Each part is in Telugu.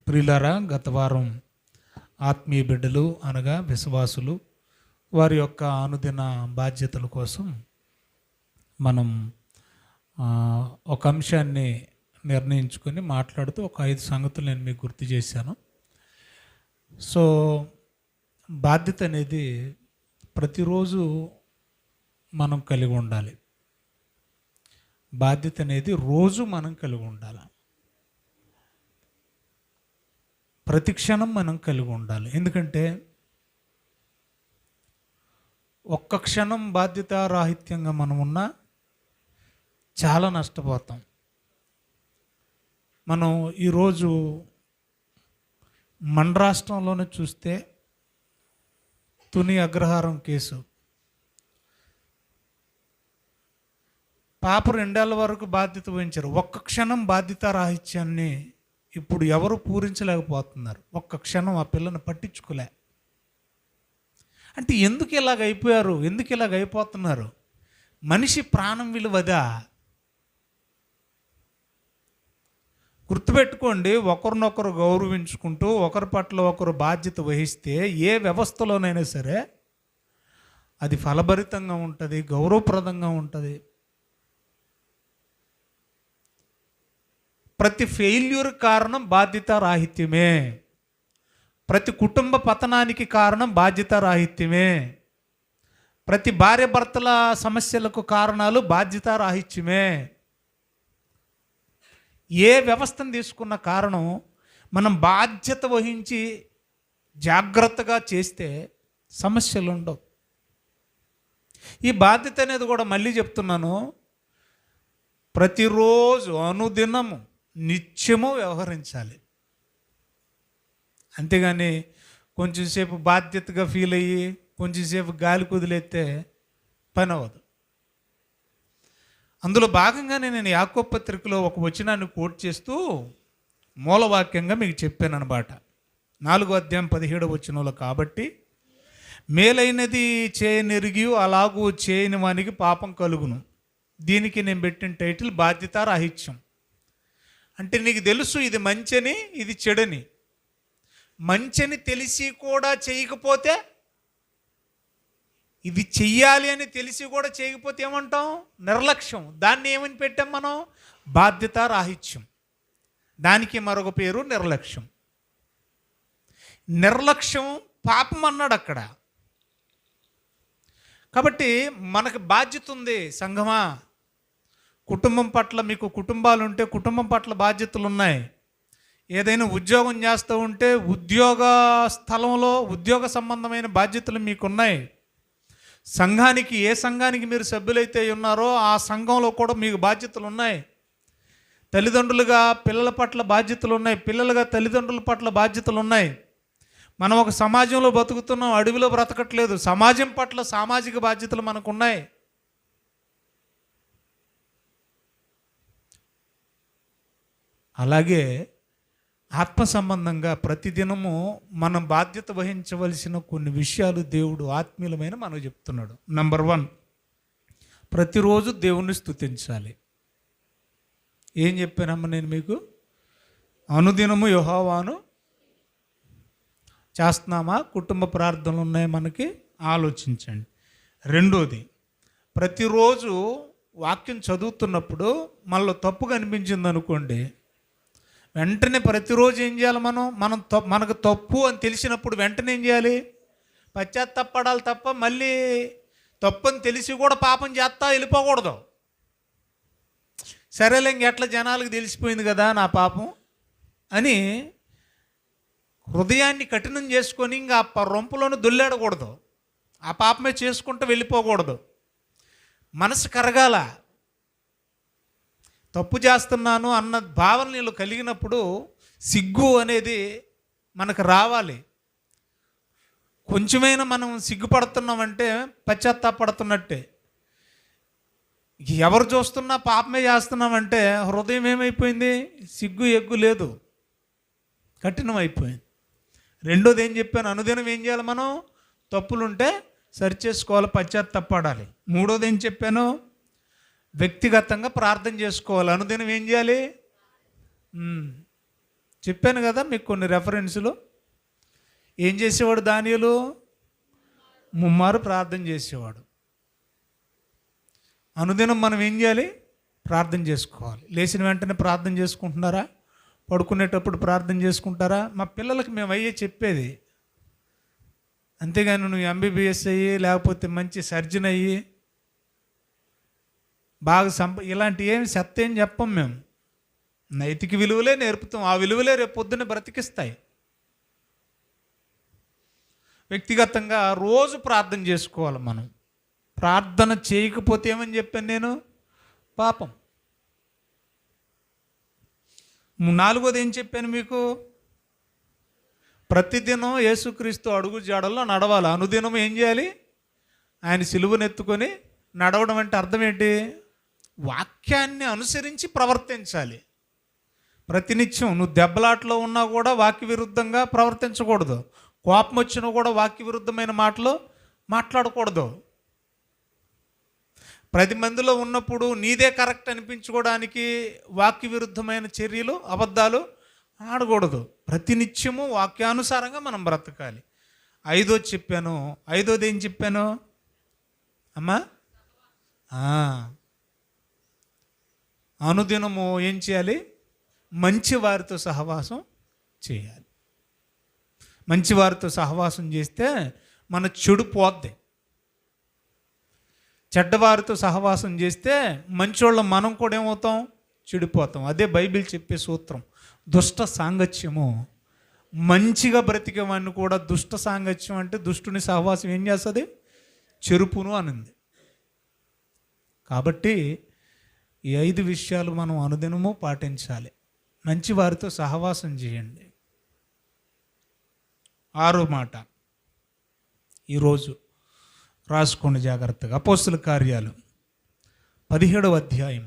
ప్రియులారా, గత వారం ఆత్మీయ బిడ్డలు అనగా విశ్వాసులు వారి యొక్క అనుదిన బాధ్యతల కోసం మనం ఒక అంశాన్ని నిర్ణయించుకొని మాట్లాడుతూ ఒక 5 సంగతులు నేను మీకు గుర్తు చేశాను. సో బాధ్యత అనేది ప్రతిరోజు మనం కలిగి ఉండాలి. బాధ్యత అనేది రోజు మనం కలిగి ఉండాలి. ప్రతి క్షణం మనం కలిగి ఉండాలి. ఎందుకంటే ఒక్క క్షణం బాధ్యతారాహిత్యంగా మనం ఉన్నా చాలా నష్టపోతాం. మనం ఈరోజు మన రాష్ట్రంలోనే చూస్తే తుని అగ్రహారం కేసు, పాప 2 ఏళ్ల వరకు బాధ్యత వహించారు. ఒక్క క్షణం బాధ్యతారాహిత్యాన్ని ఇప్పుడు ఎవరు పూరించలేకపోతున్నారు. ఒక్క క్షణం ఆ పిల్లని పట్టించుకోలే. అంటే ఎందుకు ఇలాగ అయిపోయారు, ఎందుకు ఇలాగ అయిపోతున్నారు? మనిషి ప్రాణం విలువదా? గుర్తుపెట్టుకోండి, ఒకరినొకరు గౌరవించుకుంటూ ఒకరి పట్ల ఒకరు బాధ్యత వహిస్తే ఏ వ్యవస్థలోనైనా సరే అది ఫలభరితంగా ఉంటుంది, గౌరవప్రదంగా ఉంటుంది. ప్రతి ఫెయిల్యూర్ కారణం బాధ్యతారాహిత్యమే. ప్రతి కుటుంబ పతనానికి కారణం బాధ్యతారాహిత్యమే. ప్రతి భార్యాభర్తల సమస్యలకు కారణాలు బాధ్యతారాహిత్యమే. ఏ వ్యవస్థను తీసుకున్న కారణం మనం బాధ్యత వహించి జాగ్రత్తగా చేస్తే సమస్యలు ఉండవు. ఈ బాధ్యత అనేది కూడా మళ్ళీ చెప్తున్నాను, ప్రతిరోజు అనుదినము నిత్యము వ్యవహరించాలి. అంతేగాని కొంచెంసేపు బాధ్యతగా ఫీల్ అయ్యి కొంచెంసేపు గాలి కుదిలేస్తే పని అవ్వదు. అందులో భాగంగానే నేను యాకోబు పత్రికలో ఒక వచనాన్ని కోట్ చేస్తూ మూలవాక్యంగా మీకు చెప్పాను అన్నమాట. 4వ అధ్యాయం 17వ వచనంలో, కాబట్టి మేలైనది చేయనెరిగి అలాగూ చేయని వానికి పాపం కలుగును. దీనికి నేను పెట్టిన టైటిల్ బాధ్యతారాహిత్యం. అంటే నీకు తెలుసు ఇది మంచని, ఇది చెడని. మంచని తెలిసి కూడా చేయకపోతే, ఇది చెయ్యాలి అని తెలిసి కూడా చేయకపోతే ఏమంటాం? నిర్లక్ష్యం. దాన్ని ఏమని పెట్టాం మనం? బాధ్యతారాహిత్యం. దానికి మరొక పేరు నిర్లక్ష్యం. నిర్లక్ష్యం పాపం అన్నాడు అక్కడ. కాబట్టి మనకు బాధ్యత ఉంది సంఘమా. కుటుంబం పట్ల, మీకు కుటుంబాలు ఉంటే కుటుంబం పట్ల బాధ్యతలు ఉన్నాయి. ఏదైనా ఉద్యోగం చేస్తూ ఉంటే ఉద్యోగ స్థలంలో ఉద్యోగ సంబంధమైన బాధ్యతలు మీకున్నాయి. సంఘానికి, ఏ సంఘానికి మీరు సభ్యులైతే ఉన్నారో ఆ సంఘంలో కూడా మీకు బాధ్యతలు ఉన్నాయి. తల్లిదండ్రులుగా పిల్లల పట్ల బాధ్యతలు ఉన్నాయి, పిల్లలుగా తల్లిదండ్రుల పట్ల బాధ్యతలు ఉన్నాయి. మనం ఒక సమాజంలో బతుకుతున్నాం, అడవిలో బ్రతకట్లేదు. సమాజం పట్ల సామాజిక బాధ్యతలు మనకున్నాయి. అలాగే ఆత్మ సంబంధంగా ప్రతిదినము మనం బాధ్యత వహించవలసిన కొన్ని విషయాలు దేవుడు ఆత్మీయులమైన మనకు చెప్తున్నాడు. నంబర్ 1, ప్రతిరోజు దేవుణ్ణి స్తుతించాలి. ఏం చెప్పానమ్మా నేను మీకు? అనుదినము యెహోవాను చేస్తున్నామా? కుటుంబ ప్రార్థనలు ఉన్నాయి మనకి, ఆలోచించండి. 2వది, ప్రతిరోజు వాక్యం చదువుతున్నప్పుడు మనలో తప్పుగా అనిపించింది అనుకోండి, వెంటనే ప్రతిరోజు ఏం చేయాలి? మనకు తప్పు అని తెలిసినప్పుడు వెంటనే ఏం చేయాలి? పశ్చాత్తాపడాలి తప్ప మళ్ళీ తప్పు అని తెలిసి కూడా పాపం చేస్తా వెళ్ళిపోకూడదు. సరేలే, ఇంకెట్లా జనాలకు తెలిసిపోయింది కదా నా పాపం అని హృదయాన్ని కఠినం చేసుకొని ఇంకా ఆ రొంపులోనే దొల్లాడకూడదు. ఆ పాపమే చేసుకుంటూ వెళ్ళిపోకూడదు. మనసు కరగాల. తప్పు చేస్తున్నాను అన్న భావన నీళ్ళు కలిగినప్పుడు సిగ్గు అనేది మనకు రావాలి. కొంచెమైనా మనం సిగ్గుపడుతున్నామంటే పశ్చాత్తాపడుతున్నట్టే. ఎవరు చూస్తున్నా పాపమే చేస్తున్నామంటే హృదయం ఏమైపోయింది? సిగ్గు ఎగ్గు లేదు, కఠినం అయిపోయింది. 2వది ఏం చెప్పాను? అనుదినం ఏం చేయాలి? మనం తప్పులుంటే సరిచేసుకోవాలి, పశ్చాత్తాపడాలి. 3వది ఏం చెప్పాను? వ్యక్తిగతంగా ప్రార్థన చేసుకోవాలి. అనుదినం ఏం చేయాలి? చెప్పాను కదా మీకు కొన్ని రెఫరెన్సులు. ఏం చేసేవాడు దానియేలు? ముమ్మారు ప్రార్థన చేసేవాడు. అనుదినం మనం ఏం చేయాలి? ప్రార్థన చేసుకోవాలి. లేచిన వెంటనే ప్రార్థన చేసుకుంటున్నారా? పడుకునేటప్పుడు ప్రార్థన చేసుకుంటారా? మా పిల్లలకి మేము అయ్యే చెప్పేది. అంతేగాని నువ్వు ఎంబీబీఎస్ అయ్యి లేకపోతే మంచి సర్జన్ అయ్యి బాగా ఇలాంటి ఏమి చెత్త ఏం చెప్పం మేము. నైతిక విలువలే నేర్పుతాం. ఆ విలువలే రేపు పొద్దున్న బ్రతికిస్తాయి. వ్యక్తిగతంగా రోజు ప్రార్థన చేసుకోవాలి మనం. ప్రార్థన చేయకపోతే ఏమని చెప్పాను నేను? పాపం. నాలుగోది ఏం చెప్పాను మీకు? ప్రతిదినం యేసుక్రీస్తు అడుగు జాడల్లో నడవాలి. అనుదినం ఏం చేయాలి? ఆయన సిలువనెత్తుకొని నడవడం అంటే అర్థం ఏంటి? వాక్యాన్ని అనుసరించి ప్రవర్తించాలి. ప్రతినిత్యం నువ్వు దెబ్బలాట్లో ఉన్నా కూడా వాక్య విరుద్ధంగా ప్రవర్తించకూడదు. కోపం వచ్చినా కూడా వాక్య విరుద్ధమైన మాటలు మాట్లాడకూడదు. 10 మందిలో ఉన్నప్పుడు నీదే కరెక్ట్ అనిపించుకోవడానికి వాక్య విరుద్ధమైన చర్యలు, అబద్ధాలు ఆడకూడదు. ప్రతినిత్యము వాక్యానుసారంగా మనం బ్రతకాలి. 5ోది చెప్పాను. 5ోది ఏం చెప్పాను అమ్మా? అనుదినము ఏం చేయాలి? మంచి వారితో సహవాసం చేయాలి. మంచి వారితో సహవాసం చేస్తే మన చెడు పోద్ది. చెడ్డవారితో సహవాసం చేస్తే మంచోళ్ళం మనం కూడా ఏమవుతాం? చెడిపోతాం. అదే బైబిల్ చెప్పే సూత్రం. దుష్ట సాంగత్యము. మంచిగా బ్రతికేవాడిని కూడా దుష్ట సాంగత్యం అంటే దుష్టుని సహవాసం ఏం చేస్తుంది? చెరుపును అనింది. కాబట్టి ఈ 5 విషయాలు మనం అనుదినము పాటించాలి. మంచి వారితో సహవాసం చేయండి. 6వ మాట ఈరోజు రాసుకోండి జాగ్రత్తగా. అపోస్తుల కార్యాలు 17వ అధ్యాయం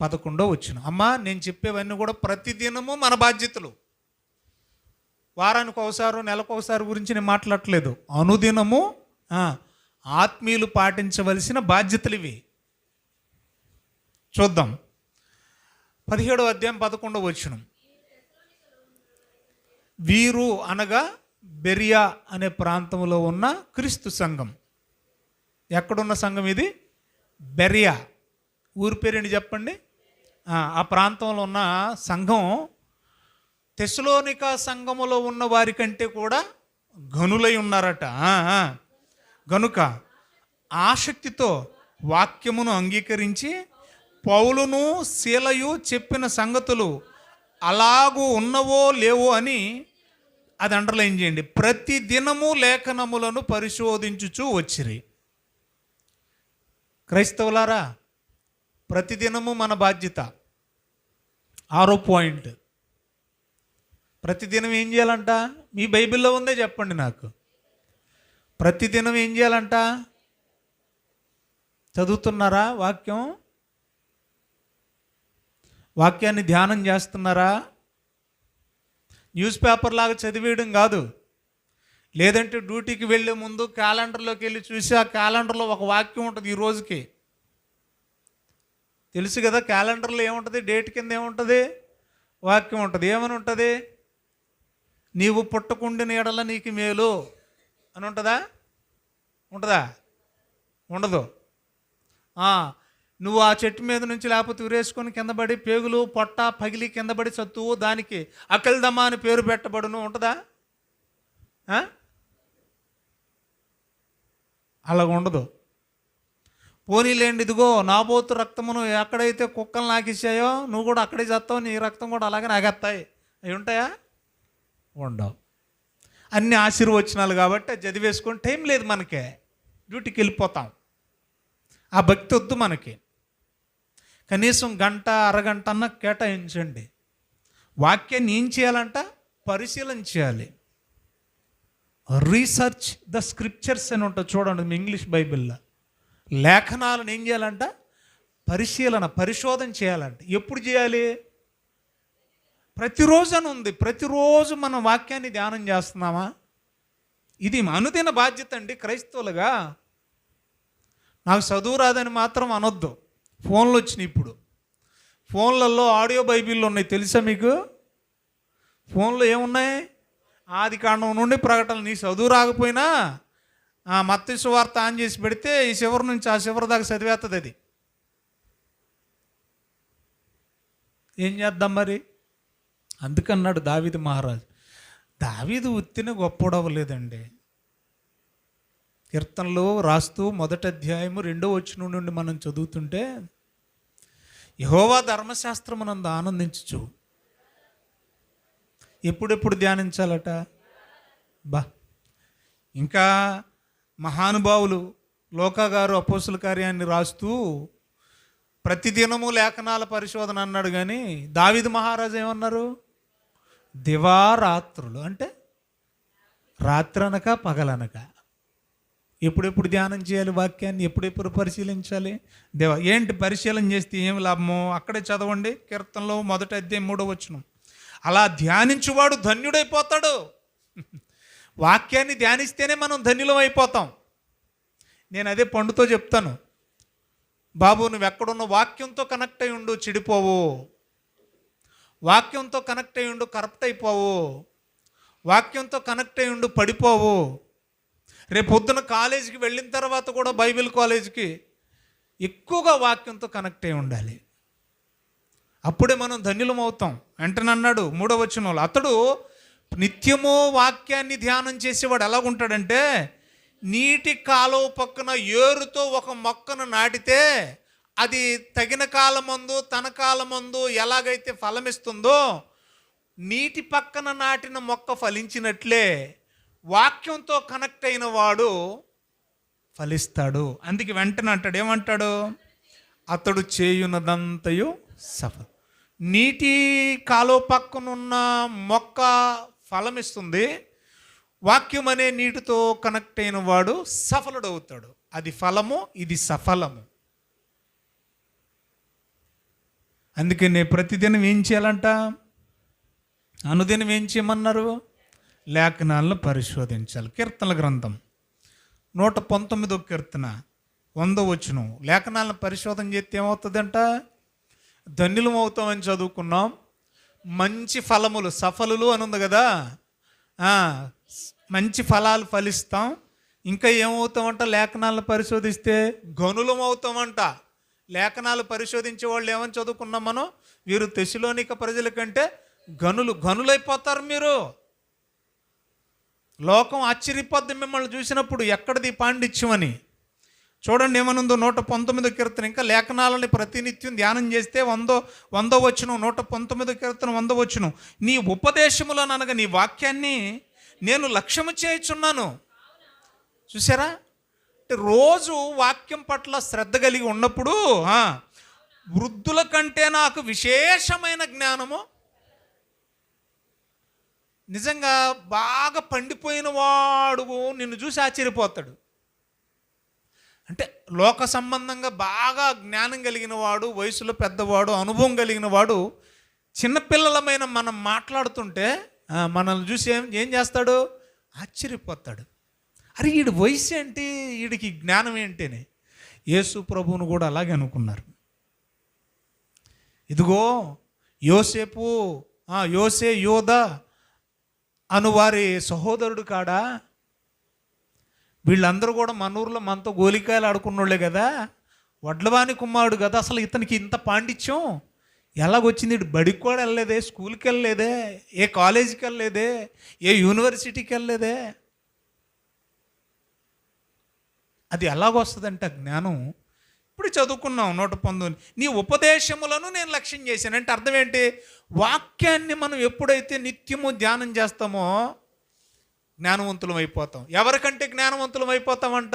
11వ వచనం. అమ్మా, నేను చెప్పేవన్నీ కూడా ప్రతిదినము మన బాధ్యతలు. వారానికి ఒకసారి, నెలకు ఒకసారి గురించి నేను మాట్లాడట్లేదు. అనుదినము ఆత్మీయులు పాటించవలసిన బాధ్యతలు ఇవి. చూద్దాం. 17వ అధ్యాయం 11వ వచనం. వీరు అనగా బెరియా అనే ప్రాంతంలో ఉన్న క్రీస్తు సంఘం. ఎక్కడున్న సంఘం ఇది? బెరియా. ఊరి పేరేంటి చెప్పండి? ఆ ప్రాంతంలో ఉన్న సంఘం తెస్సలోనికా సంఘములో ఉన్న వారి కంటే కూడా ఘనులై ఉన్నారట. గనుక ఆసక్తితో వాక్యమును అంగీకరించి పౌలును శీలయు చెప్పిన సంగతులు అలాగూ ఉన్నవో లేవో అని అది అండర్లైన్ చేయండి. ప్రతి దినము లేఖనములను పరిశోధించుచూ వచ్చిరి. క్రైస్తవులారా, ప్రతిదినము మన బాధ్యత. 6వ పాయింట్. ప్రతిదినం ఏం చేయాలంట? మీ బైబిల్లో ఉందే చెప్పండి నాకు. ప్రతిదినం ఏం చేయాలంట? చదువుతున్నారా వాక్యం? వాక్యాన్ని ధ్యానం చేస్తున్నారా? న్యూస్ పేపర్ లాగా చదివేయడం కాదు. లేదంటే డ్యూటీకి వెళ్ళే ముందు క్యాలెండర్లోకి వెళ్ళి చూసి ఆ క్యాలెండర్లో ఒక వాక్యం ఉంటుంది. ఈ రోజుకి తెలుసు కదా, క్యాలెండర్లో ఏముంటుంది? డేట్ కింద ఏముంటుంది? వాక్యం ఉంటుంది. ఏమని ఉంటుంది? నీవు పుట్టకుండిన ఎడల నీకు మేలు అని ఉంటుందా? ఉంటుందా? ఉండదు. నువ్వు ఆ చెట్టు మీద నుంచి లేకపోతే ఉరేసుకొని కింద పడి పేగులు పొట్ట పగిలి కింద పడి చత్తువు దానికి అకల్దమ్మా అని పేరు పెట్టబడును ఉంటుందా? అలాగ ఉండదు. పోనీలేండి, ఇదిగో నాబోతు రక్తమును ఎక్కడైతే కుక్కలు నాకిచ్చాయో నువ్వు కూడా అక్కడే చేస్తావు, నీ రక్తం కూడా అలాగే నాగేస్తాయి. అవి ఉంటాయా? ఉండవు. అన్ని ఆశీర్వచనాలు కాబట్టి అది చదివేసుకొని టైం లేదు మనకే, డ్యూటీకి వెళ్ళిపోతాం. ఆ భక్తి వద్దు మనకి. కనీసం గంట అరగంట అన్న కేటాయించండి. వాక్యాన్ని ఏం చేయాలంట? పరిశీలన చేయాలి. రీసెర్చ్ ద స్క్రిప్చర్స్ అని ఉంటుంది చూడండి మీ ఇంగ్లీష్ బైబిల్లో. లేఖనాలను ఏం చేయాలంట? పరిశోధన చేయాలంట. ఎప్పుడు చేయాలి? ప్రతిరోజు అని ఉంది. ప్రతిరోజు మనం వాక్యాన్ని ధ్యానం చేస్తున్నామా? ఇది అనుదిన బాధ్యత అండి క్రైస్తవులుగా. నాకు చదువు రాదని మాత్రం అనొద్దు. ఫోన్లు వచ్చినాయి ఇప్పుడు. ఫోన్లలో ఆడియో బైబిళ్ళు ఉన్నాయి, తెలుసా మీకు? ఫోన్లో ఏమున్నాయి? ఆది కాండం నుండి ప్రకటన. నీ చదువు రాకపోయినా మత్తయి సువార్త ఆన్ చేసి పెడితే ఈ చివరి నుంచి ఆ చివరి దాకా చదివేస్తుంది అది. ఏం చేద్దాం మరి? అందుకన్నాడు దావీదు మహారాజు. దావీదు ఉత్తిన గొప్పడవలేదండి. కీర్తనలు రాస్తూ 1వ అధ్యాయము 2వ వచనం నుండి మనం చదువుతుంటే, యెహోవా ధర్మశాస్త్రమునందు ఆనందించుచు. ఎప్పుడెప్పుడు ధ్యానించాలట? ఇంకా మహానుభావులు లోకా గారు అపోస్తుల కార్యాన్ని రాస్తూ ప్రతిదినము లేఖనాల పరిశోధన అన్నాడు. కానీ దావీదు మహారాజు ఏమన్నారు? దివారాత్రులు, అంటే రాత్రనక పగలనక ఎప్పుడెప్పుడు ధ్యానం చేయాలి వాక్యాన్ని, ఎప్పుడెప్పుడు పరిశీలించాలి. ఏంటి పరిశీలన చేస్తే ఏమి లాభమో అక్కడే చదవండి. కీర్తనలో 1వ అధ్యాయం 3వ వచనం. అలా ధ్యానించువాడు ధన్యుడైపోతాడు. వాక్యాన్ని ధ్యానిస్తేనే మనం ధన్యులం అయిపోతాం. నేను అదే పండుతో చెప్తాను, బాబు నువ్వు ఎక్కడున్న వాక్యంతో కనెక్ట్ అయి ఉండు, చెడిపోవు. వాక్యంతో కనెక్ట్ అయి ఉండు, కరప్ట్ అయిపోవు. వాక్యంతో కనెక్ట్ అయి ఉండు, పడిపోవు. రేపు పొద్దున కాలేజీకి వెళ్ళిన తర్వాత కూడా బైబిల్ కాలేజీకి ఎక్కువగా వాక్యంతో కనెక్ట్ అయి ఉండాలి. అప్పుడే మనం ధన్యులం అవుతాం. వెంటనే అన్నాడు 3వ వచనంలో, అతడు నిత్యము వాక్యాన్ని ధ్యానం చేసేవాడు ఎలాగుంటాడంటే, నీటి కాలువ పక్కన ఏరుతో ఒక మొక్కను నాటితే అది తగిన కాలమందు తన కాలమందు ఎలాగైతే ఫలమిస్తుందో, నీటి పక్కన నాటిన మొక్క ఫలించినట్లే వాక్యంతో కనెక్ట్ అయిన వాడు ఫలిస్తాడు. అందుకే వెంటనే అంటాడు, ఏమంటాడు? అతడు చేయునదంతయు సఫలం. నీటి కాలువ పక్కనున్న మొక్క ఫలమిస్తుంది, వాక్యం అనే నీటితో కనెక్ట్ అయిన వాడు సఫలుడవుతాడు. అది ఫలము, ఇది సఫలము. అందుకే నేను ప్రతిదినం ఏం చేయాలంట? అనుదినం ఏం చేయమన్నారు? లేఖనాలను పరిశోధించాలి. కీర్తనల గ్రంథం 119వ కీర్తన 100వ వచనం. లేఖనాలను పరిశోధన చేస్తే ఏమవుతుందంట? ధన్యులం అవుతామని చదువుకున్నాం. మంచి ఫలములు, సఫలులు అని ఉంది కదా, మంచి ఫలాలు ఫలిస్తాం. ఇంకా ఏమవుతామంట? లేఖనాలను పరిశోధిస్తే గనులం అవుతామంట. లేఖనాలు పరిశోధించే వాళ్ళు ఏమని చదువుకున్నాం మనం? వీరు తెస్సలోనిక ప్రజల కంటే గనులైపోతారు. మీరు లోకం ఆశ్చర్యపోద్ది మిమ్మల్ని చూసినప్పుడు, ఎక్కడిది పాండిత్యం అని. చూడండి ఏమనుందో 119వ కీర్తన. ఇంకా లేఖనాలని ప్రతినిత్యం ధ్యానం చేస్తే 100వ వచనం, 119వ కీర్తన 100వ వచనం. నీ ఉపదేశములను అనగా నీ వాక్యాన్ని నేను లక్ష్యము చేయుచున్నాను. చూసారా? అంటే రోజు వాక్యం పట్ల శ్రద్ధ కలిగి ఉన్నప్పుడు వృద్ధుల కంటే నాకు విశేషమైన జ్ఞానము. నిజంగా బాగా పండిపోయిన వాడు నిన్ను చూసి ఆశ్చర్యపోతాడు. అంటే లోక సంబంధంగా బాగా జ్ఞానం కలిగిన వాడు, వయసులో పెద్దవాడు, అనుభవం కలిగిన వాడు చిన్నపిల్లలమైన మనం మాట్లాడుతుంటే మనల్ని చూసి ఏం చేస్తాడు? ఆశ్చర్యపోతాడు. అరే వీడి వయసు ఏంటి, వీడికి జ్ఞానం ఏంటి అని. యేసు ప్రభువును కూడా అలాగే అనుకున్నారు. ఇదిగో యోసేపు, యోధ అను వారి సహోదరుడు కాడా? వీళ్ళందరూ కూడా మన ఊర్లో మనతో గోలికాయలు ఆడుకున్నోళ్ళే కదా, వడ్లవాని కుమారుడు కదా. అసలు ఇతనికి ఇంత పాండిత్యం ఎలాగొచ్చింది? ఇటు బడికి కూడా వెళ్ళలేదే, స్కూల్కి వెళ్ళలేదే, ఏ కాలేజీకి వెళ్ళలేదే, ఏ యూనివర్సిటీకి వెళ్ళలేదే. అది ఎలాగొస్తుందంట జ్ఞానం? ఇప్పుడు చదువుకున్నాం 119. నీ ఉపదేశములను నేను లక్ష్యం చేశాను అంటే అర్థం ఏంటి? వాక్యాన్ని మనం ఎప్పుడైతే నిత్యము ధ్యానం చేస్తామో జ్ఞానవంతులం అయిపోతాం. ఎవరికంటే జ్ఞానవంతులం అయిపోతామంట?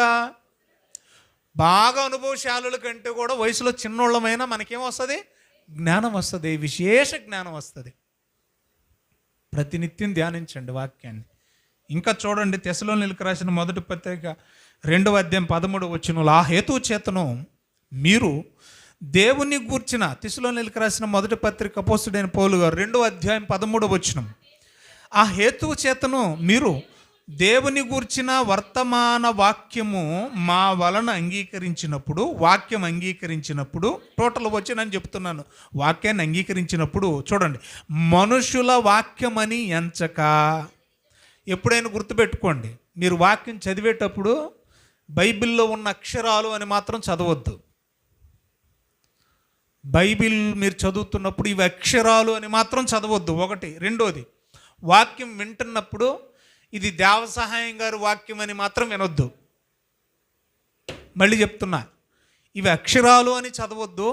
బాగా అనుభవశాలుల కంటే కూడా వయసులో చిన్నోళ్ళమైనా మనకేం వస్తుంది? జ్ఞానం వస్తుంది, విశేష జ్ఞానం వస్తుంది. ప్రతినిత్యం ధ్యానించండి వాక్యాన్ని. ఇంకా చూడండి తెస్సలోనికీయులకు రాసిన 1వ పత్రిక 2వ అధ్యాయం 13వ వచనంలో, ఆ హేతు చేతను మీరు దేవుని గూర్చిన, తెస్సలోనికీయులకు రాసిన 1వ పత్రిక అపోస్తలుడైన పౌలు గారు 2వ అధ్యాయం 13వ వచనం, ఆ హేతువు చేతను మీరు దేవుని గూర్చిన వర్తమాన వాక్యము మా వలన అంగీకరించినప్పుడు, వాక్యం అంగీకరించినప్పుడు, టోటల్ వచ్చినని చెప్తున్నాను, వాక్యాన్ని అంగీకరించినప్పుడు చూడండి, మనుషుల వాక్యమని ఎంచక. ఎప్పుడైనా గుర్తుపెట్టుకోండి, మీరు వాక్యం చదివేటప్పుడు బైబిల్లో ఉన్న అక్షరాలు అని మాత్రం చదవద్దు. బైబిల్ మీరు చదువుతున్నప్పుడు ఇవి అక్షరాలు అని మాత్రం చదవద్దు, ఒకటి. రెండోది, వాక్యం వింటున్నప్పుడు ఇది దేవసహాయం గారి వాక్యం అని మాత్రం వినొద్దు. మళ్ళీ చెప్తున్నా, ఇవి అక్షరాలు అని చదవద్దు.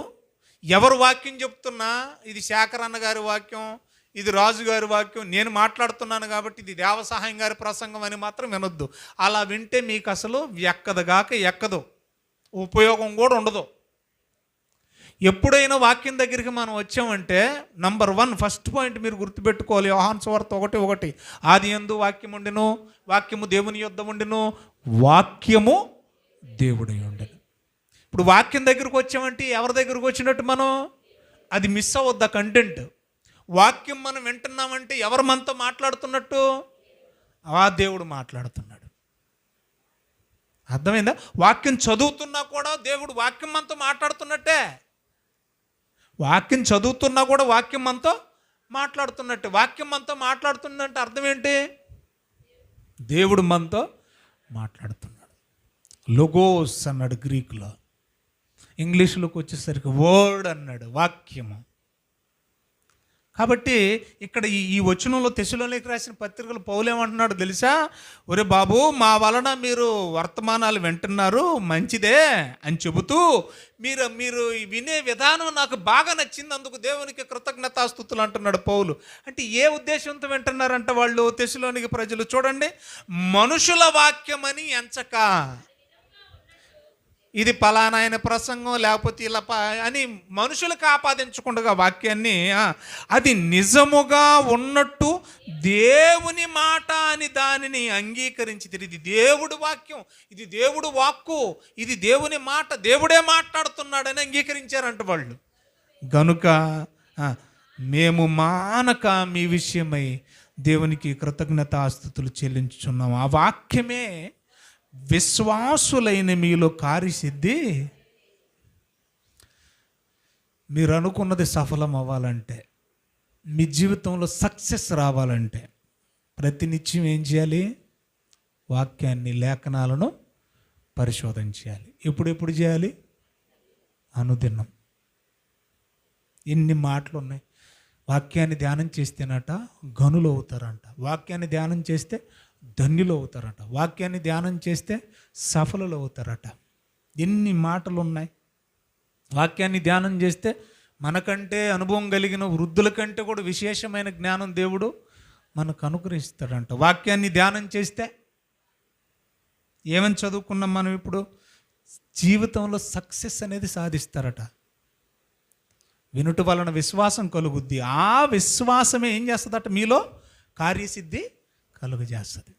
ఎవరు వాక్యం చెప్తున్నా, ఇది శేఖర్ అన్న గారి వాక్యం, ఇది రాజు గారి వాక్యం, నేను మాట్లాడుతున్నాను కాబట్టి ఇది దేవసహాయం గారి ప్రసంగం అని మాత్రం వినొద్దు. అలా వింటే మీకు అసలు ఎక్కదు, ఉపయోగం కూడా ఉండదు. ఎప్పుడైనా వాక్యం దగ్గరికి మనం వచ్చామంటే నంబర్ 1 ఫస్ట్ పాయింట్ మీరు గుర్తుపెట్టుకోవాలి. యోహాను సువార్త 1:1, ఆది యందు వాక్యం ఉండెను, వాక్యము దేవుని యొద్ద ఉండెను, వాక్యము దేవుడై ఉండెను. ఇప్పుడు వాక్యం దగ్గరకు వచ్చామంటే ఎవరి దగ్గరకు వచ్చినట్టు మనం? అది మిస్ అవ్వద్దు ఆ కంటెంట్. వాక్యం మనం వింటున్నామంటే ఎవరు మనతో మాట్లాడుతున్నట్టు? ఆ దేవుడు మాట్లాడుతున్నాడు. అర్థమైందా? వాక్యం చదువుతున్నా కూడా దేవుడు వాక్యం మనతో మాట్లాడుతున్నట్టే. వాక్యం చదువుతున్నా కూడా వాక్యం మనతో మాట్లాడుతున్నట్టు. వాక్యం మనతో మాట్లాడుతున్నట్టు అర్థం ఏంటి? దేవుడు మనతో మాట్లాడుతున్నాడు. లోగోస్ అన్నాడు గ్రీకులో, ఇంగ్లీష్లోకి వచ్చేసరికి వర్డ్ అన్నాడు, వాక్యము. కాబట్టి ఇక్కడ ఈ వచనంలో తెస్సలోనికీయులకు రాసిన పత్రికలు పౌలు ఏమంటున్నాడు తెలుసా? ఒరే బాబు, మా వలన మీరు వర్తమానాలు వింటున్నారు, మంచిదే అని చెబుతూ మీరు వినే విధానం నాకు బాగా నచ్చింది, అందుకు దేవునికి కృతజ్ఞతాస్తుతులు అంటున్నాడు పౌలు. అంటే ఏ ఉద్దేశంతో వింటున్నారంట వాళ్ళు తెస్సలోనికీ ప్రజలు? చూడండి, మనుషుల వాక్యమని ఎంచక, ఇది పలానా ఆయన ప్రసంగం లేకపోతే ఇలా అని మనుషులకు ఆపాదించకుండా వాక్యాన్ని అది నిజముగా ఉన్నట్టు దేవుని మాట అని దానిని అంగీకరించి, ఇది దేవుడు వాక్యం, ఇది దేవుడు వాక్కు, ఇది దేవుని మాట, దేవుడే మాట్లాడుతున్నాడని అంగీకరించారంట వాళ్ళు. గనుక మేము మానక మీ విషయమై దేవునికి కృతజ్ఞతాస్తుతులు చెల్లించుచున్నాము. ఆ వాక్యమే విశ్వాసులైన మీలో కార్యసిద్ధి. మీరు అనుకున్నది సఫలం అవ్వాలంటే, మీ జీవితంలో సక్సెస్ రావాలంటే ప్రతినిత్యం ఏం చేయాలి? వాక్యాన్ని, లేఖనాలను పరిశోధన చేయాలి. ఎప్పుడెప్పుడు చేయాలి? అనుదినం. ఎన్ని మాటలు ఉన్నాయి. వాక్యాన్ని ధ్యానం చేస్తేనట గనులు అవుతారంట, వాక్యాన్ని ధ్యానం చేస్తే ధన్యులు అవుతారట, వాక్యాన్ని ధ్యానం చేస్తే సఫలులు అవుతారట. ఎన్ని మాటలు ఉన్నాయి. వాక్యాన్ని ధ్యానం చేస్తే మనకంటే అనుభవం కలిగిన వృద్ధుల కంటే కూడా విశేషమైన జ్ఞానం దేవుడు మనకు అనుగ్రహిస్తాడంట. వాక్యాన్ని ధ్యానం చేస్తే ఏమని చదువుకున్నాం మనం ఇప్పుడు? జీవితంలో సక్సెస్ అనేది సాధిస్తారట. వినుట వలన విశ్వాసం కలుగుద్ది, ఆ విశ్వాసమే ఏం చేస్తుందట? మీలో కార్యసిద్ధి కలుగజేస్తుంది.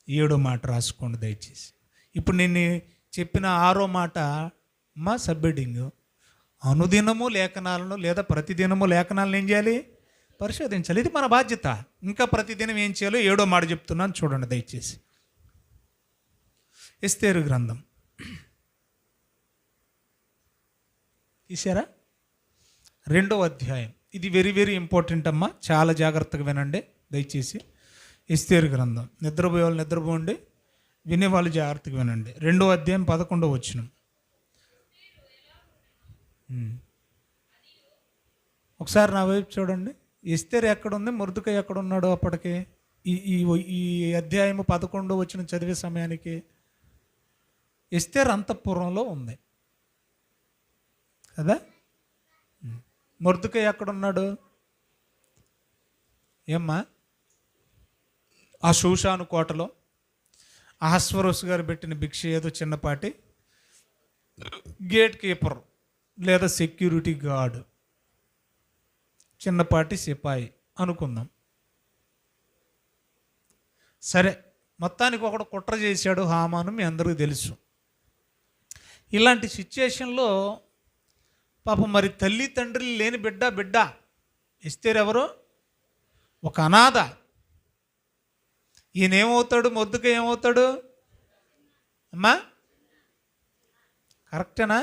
7వ మాట రాసుకోండి దయచేసి. ఇప్పుడు నేను చెప్పిన 6వ మాట మా సబ్హెడ్డింగ్, అనుదినము లేఖనాలను లేదా ప్రతిదినము లేఖనాలను ఏం చేయాలి? పరిశోధించాలి. ఇది మన బాధ్యత. ఇంకా ప్రతిదినం ఏం చేయాలో 7వ మాట చెప్తున్నాను, చూడండి దయచేసి. ఎస్తేరు గ్రంథం తీసారా? 2వ అధ్యాయం. ఇది వెరీ వెరీ ఇంపార్టెంట్ అమ్మా, చాలా జాగ్రత్తగా వినండి దయచేసి. ఎస్తేరు గ్రంథం. నిద్రపోయే వాళ్ళు నిద్రపోండి, వినేవాళ్ళు జాగ్రత్తగా వినండి. 2వ అధ్యాయం 11వ వచనం. ఒకసారి నా వైపు చూడండి. ఎస్తేరు ఎక్కడుంది, మొర్దెకై ఎక్కడున్నాడో అప్పటికే? ఈ అధ్యాయం 11వ వచనం చదివే సమయానికి ఎస్తేరు అంతఃపురంలో ఉంది కదా. మొర్దెకై ఎక్కడున్నాడు? ఏమ్మా? ఆ షూషాను కోటలో అహస్వరోస్ గారు పెట్టిన భిక్ష ఏదో చిన్నపాటి గేట్ కీపర్ లేదా సెక్యూరిటీ గార్డ్, చిన్నపాటి సిపాయి అనుకుందాం. సరే, మొత్తానికి ఒకడు కుట్ర చేశాడు హామాను, మీ అందరికీ తెలుసు. ఇలాంటి సిచ్యుయేషన్లో పాపం మరి తల్లి తండ్రి లేని బిడ్డ ఎస్తేరు ఎవరు? ఒక అనాథ. ఈయన ఏమవుతాడు? మొర్దుకై ఏమవుతాడు అమ్మా? కరెక్టేనా?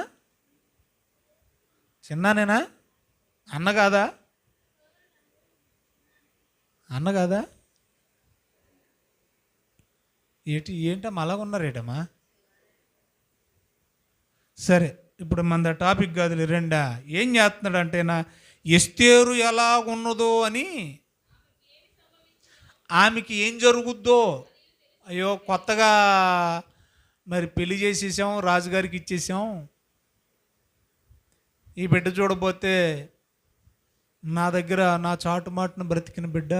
చిన్నానేనా? అన్న కాదా? అన్న కాదా? ఏంటమ్మా అలాగ ఉన్నారేటమ్మా? సరే, ఇప్పుడు మన టాపిక్ కాదులే. రెండా ఏం చేస్తున్నాడు అంటేనా, ఎస్తేరు ఎలాగున్నదో అని, ఆమెకి ఏం జరుగుద్దో. అయ్యో, కొత్తగా మరి పెళ్లి చేసేసాం, రాజుగారికి ఇచ్చేసాం, ఈ బిడ్డ చూడబోతే నా దగ్గర నా చాటుమాటును బ్రతికిన బిడ్డ,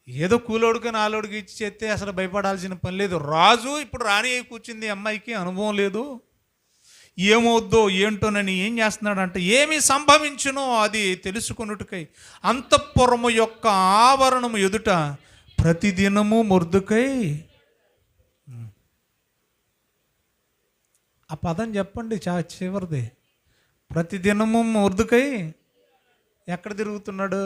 ఏదో కూలోడికి నాలోడికి ఇచ్చి చేస్తే అసలు భయపడాల్సిన పని లేదు. రాజు ఇప్పుడు రాణి అయి కూర్చుంది, అమ్మాయికి అనుభవం లేదు, ఏమవుద్దో ఏంటోనని ఏం చేస్తున్నాడంటే, ఏమి సంభవించునో అది తెలుసుకొనుటకై అంతఃపురము యొక్క ఆవరణము ఎదుట ప్రతిదినము మొర్దుకై. ఆ పదం చెప్పండి, చివరిది. ప్రతిదినము మొర్దుకై ఎక్కడ తిరుగుతున్నాడు?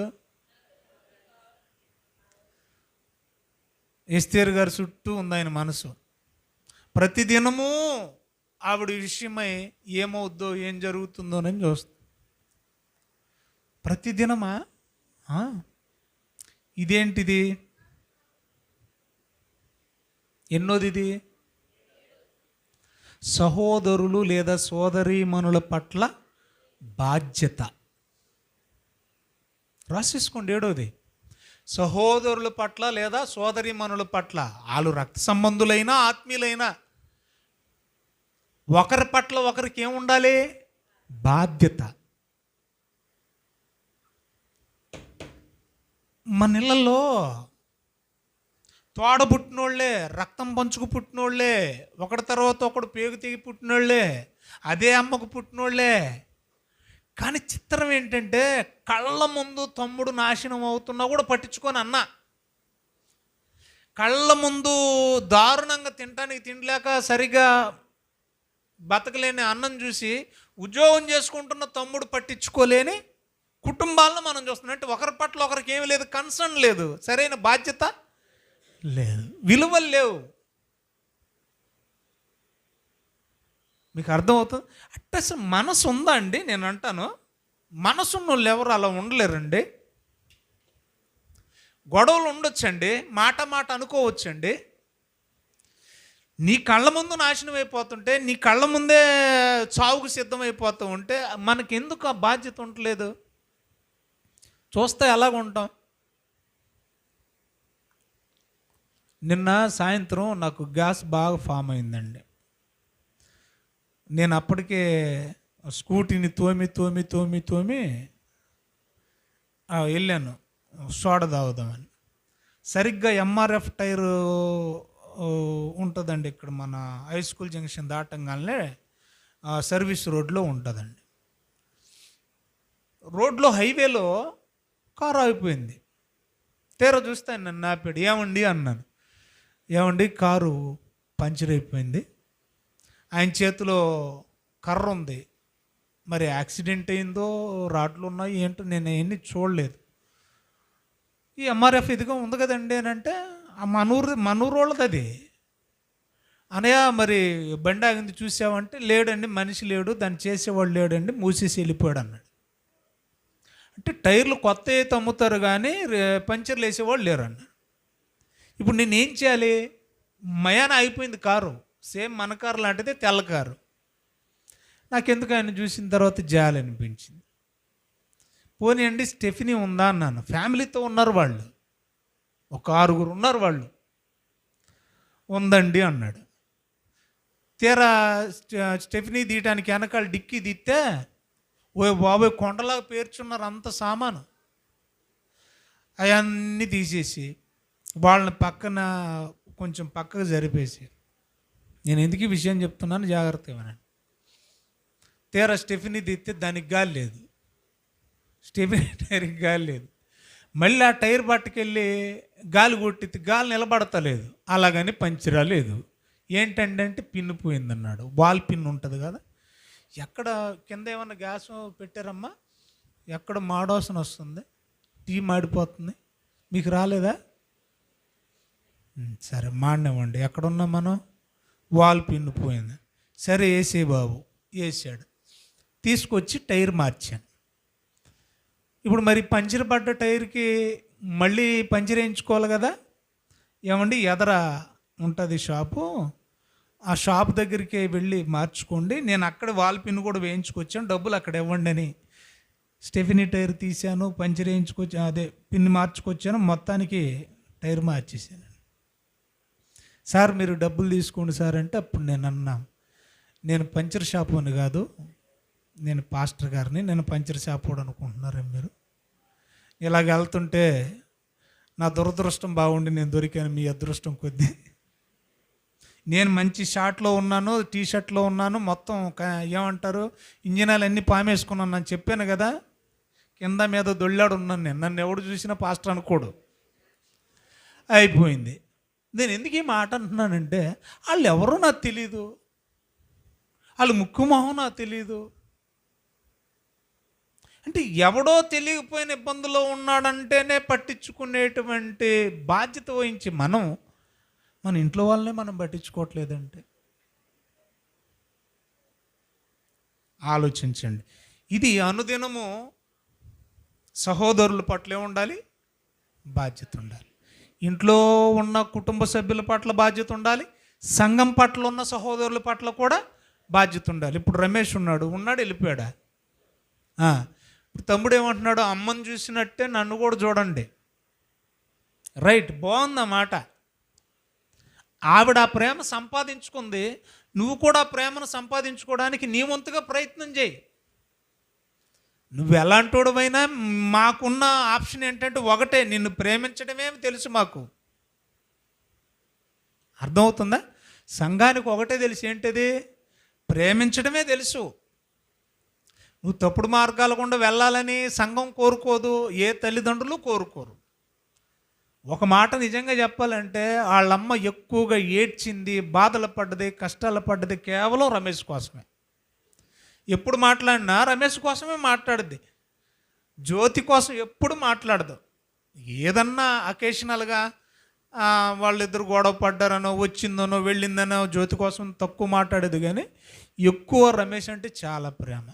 ఎస్తేరు గారి చుట్టూ ఉంది ఆయన మనసు. ప్రతిదినము ఆవిడ విషయమై ఏమవుద్దో ఏం జరుగుతుందోనని చూస్తుంది. ప్రతిదినమా? ఇదేంటిది? ఎన్నోది ఇది? సహోదరులు లేదా సోదరీమణుల పట్ల బాధ్యత. రాసేసుకోండి, ఏడోది. సహోదరుల పట్ల లేదా సోదరీమణుల పట్ల, వాళ్ళు రక్త సంబంధులైనా ఆత్మీయులైనా, ఒకరి పట్ల ఒకరికి ఏముండాలి? బాధ్యత. మన ఇళ్ళల్లో తోడ పుట్టినోళ్లే, రక్తం పంచుకు పుట్టినోళ్లే, ఒకటి తర్వాత ఒకడు పేగు తెగి పుట్టినోళ్లే, అదే అమ్మకు పుట్టినోళ్లే. కానీ చిత్రం ఏంటంటే, కళ్ళ ముందు తమ్ముడు నాశనం అవుతున్నా కూడా పట్టించుకొని అన్న, కళ్ళ ముందు దారుణంగా తినటానికి తినలేక సరిగా బతకలేని అన్నం చూసి ఉద్యోగం చేసుకుంటున్న తమ్ముడు పట్టించుకోలేని కుటుంబాలను మనం చూస్తున్నాం. అంటే ఒకరి పట్ల ఒకరికి ఏమీ లేదు, కన్సర్న్ లేదు, సరైన బాధ్యత లేదు, విలువలు లేవు. మీకు అర్థమవుతుంది? అంటే అసలు మనసు ఉందా అండి? నేను అంటాను, మనసున్న వాళ్ళు ఎవరు అలా ఉండలేరండి. గొడవలు ఉండొచ్చండి, మాట మాట అనుకోవచ్చండి. నీ కళ్ళ ముందు నాశనం అయిపోతుంటే, నీ కళ్ళ ముందే చావుకు సిద్ధమైపోతూ ఉంటే మనకెందుకు ఆ బాధ్యత ఉండలేదు? చూస్తే ఎలాగ ఉంటాం? నిన్న సాయంత్రం నాకు గ్యాస్ బాగా ఫామ్ అయిందండి. నేను అప్పటికే స్కూటీని తోమి వెళ్ళాను సోడా తాగుదామని. సరిగ్గా ఎంఆర్ఎఫ్ టైరు ఉంటుందండి ఇక్కడ మన హై స్కూల్ జంక్షన్ దాటంగానే సర్వీస్ రోడ్లో ఉంటుందండి. రోడ్లో హైవేలో కారు ఆగిపోయింది. తీరా చూస్తే నన్ను ఆపాడు. ఏమండి అన్నాను. ఏమండి, కారు పంచర్ అయిపోయింది, ఆయన చేతిలో కర్ర ఉంది, మరి యాక్సిడెంట్ అయిందో రాడ్లు ఉన్నాయి ఏంటో నేను అవన్నీ చూడలేదు. ఈ ఎంఆర్ఎఫ్ ఇదిగా ఉంది కదండి అని అంటే, మనూరు వాళ్ళది అది. అనయ్య మరి బండి ఆగింది చూసావంటే, లేడండి, మనిషి లేడు, దాన్ని చేసేవాడు లేడండి, మూసేసి వెళ్ళిపోయాడు అన్నాడు. అంటే టైర్లు కొత్త అయితే అమ్ముతారు కానీ పంచర్లు వేసేవాళ్ళు లేరు అన్నాడు. ఇప్పుడు నేను ఏం చేయాలి? మయాన అయిపోయింది కారు, సేమ్ మన కారు లాంటిదే, తెల్ల కారు. నాకెందుకు ఆయన చూసిన తర్వాత జాలి అనిపించింది. పోనీ అండి స్టెఫినీ ఉందా అన్నాను. ఫ్యామిలీతో ఉన్నారు వాళ్ళు, ఒక 6 ఉన్నారు వాళ్ళు. ఉందండి అన్నాడు. తీరా స్టెఫినీ తీయటానికి వెనకాల డిక్కీ తీస్తే, ఓ బాబోయ్ కొండలాగా పేర్చున్నారు అంత సామాను. అవన్నీ తీసేసి వాళ్ళని పక్కన కొంచెం పక్కకు జరిపేసి, నేను ఎందుకు ఈ విషయం చెప్తున్నాను జాగ్రత్తగా వినండి. తీరా స్టెఫినీ తీస్తే దానికి గాలి లేదు, స్టెఫినీ టైర్కి గాలి లేదు. మళ్ళీ ఆ టైర్ పట్టుకెళ్ళి గాలి కొట్టితే గాలి నిలబడతలేదు, అలాగని పంచరా లేదు. ఏంటంటే పిన్ను పోయిందన్నాడు. బాల్ పిన్ ఉంటుంది కదా, ఎక్కడ కింద ఏమన్నా గ్యాస్ పెట్టారమ్మా, ఎక్కడ మాడోసన వస్తుంది, టీ మాడిపోతుంది, మీకు రాలేదా? సరే మాడినవ్వండి. ఎక్కడున్నాం మనం? వాల్ పిన్ పోయింది. సరే వేసే బాబు, వేసాడు. తీసుకొచ్చి టైర్ మార్చాను. ఇప్పుడు మరి పంచర్ పడ్డ టైర్కి మళ్ళీ పంచర్ వేయించుకోవాలి కదా. ఏమండి, ఎదర ఉంటుంది షాపు, ఆ షాప్ దగ్గరికి వెళ్ళి మార్చుకోండి, నేను అక్కడ వాల్ పిన్ కూడా వేయించుకొచ్చాను, డబ్బులు అక్కడ ఇవ్వండి అని స్టెఫినీ టైర్ తీశాను, పంచర్ వేయించుకొచ్చాను, అదే పిన్ మార్చుకొచ్చాను, మొత్తానికి టైర్ మార్చేసాను. సార్ మీరు డబ్బులు తీసుకోండి సార్ అంటే అప్పుడు నేను అన్నా, నేను పంచర్ షాప్ అని కాదు, నేను పాస్టర్ గారిని, నేను పంచర్ షాప్ కూడా అనుకుంటున్నారేమో మీరు. ఇలాగ వెళ్తుంటే నా దురదృష్టం బాగుండి నేను దొరికాను, మీ అదృష్టం కొద్దీ. నేను మంచి షార్ట్లో ఉన్నాను, టీ షర్ట్లో ఉన్నాను, మొత్తం ఏమంటారు ఇంజినాలు అన్నీ పామేసుకున్నాను. నేను చెప్పాను కదా, కింద మీద దొళ్ళాడు ఉన్నాను నేను. నన్ను ఎవడు చూసినా పాస్టర్ అనుకోడు. అయిపోయింది. నేను ఎందుకు ఈ మాట అంటున్నానంటే, వాళ్ళు ఎవరో నాకు తెలీదు, వాళ్ళు ముక్కు మొహం నాకు తెలీదు. అంటే ఎవడో తెలియకపోయిన ఇబ్బందులో ఉన్నాడంటేనే పట్టించుకునేటువంటి బాధ్యత వహించి మన ఇంట్లో వాళ్ళనే మనం పట్టించుకోవట్లేదంటే ఆలోచించండి. ఇది అనుదినము సహోదరుల పట్లే ఉండాలి, బాధ్యత ఉండాలి. ఇంట్లో ఉన్న కుటుంబ సభ్యుల పట్ల బాధ్యత ఉండాలి, సంఘం పట్ల ఉన్న సహోదరుల పట్ల కూడా బాధ్యత ఉండాలి. ఇప్పుడు రమేష్ ఉన్నాడు వెళ్ళిపోయాడా? ఇప్పుడు తమ్ముడు ఏమంటున్నాడు, అమ్మని చూసినట్టే నన్ను కూడా చూడండి. రైట్, బాగుందన్నమాట. ఆవిడ ఆ ప్రేమ సంపాదించుకుంది, నువ్వు కూడా ఆ ప్రేమను సంపాదించుకోవడానికి నీ వంతుగా ప్రయత్నం చేయి. నువ్వు ఎలాంటోడువైనా మాకున్న ఆప్షన్ ఏంటంటే ఒకటే, నిన్ను ప్రేమించడమే తెలుసు మాకు. అర్థమవుతుందా? సంఘానికి ఒకటే తెలుసు, ఏంటిది? ప్రేమించడమే తెలుసు. నువ్వు తప్పుడు మార్గాల గుండా వెళ్ళాలని సంఘం కోరుకోదు, ఏ తల్లిదండ్రులు కోరుకోరు. ఒక మాట నిజంగా చెప్పాలంటే, వాళ్ళమ్మ ఎక్కువగా ఏడ్చింది, బాధలు పడ్డది, కష్టాలు పడ్డది కేవలం రమేష్ కోసమే. ఎప్పుడు మాట్లాడినా రమేష్ కోసమే మాట్లాడుద్ది, జ్యోతి కోసం ఎప్పుడు మాట్లాడదు. ఏదన్నా అకేషనల్గా వాళ్ళిద్దరు గొడవ పడ్డారనో, వచ్చిందనో, వెళ్ళిందనో జ్యోతి కోసం తక్కువ మాట్లాడేది, కానీ ఎక్కువ రమేష్ అంటే చాలా ప్రేమ.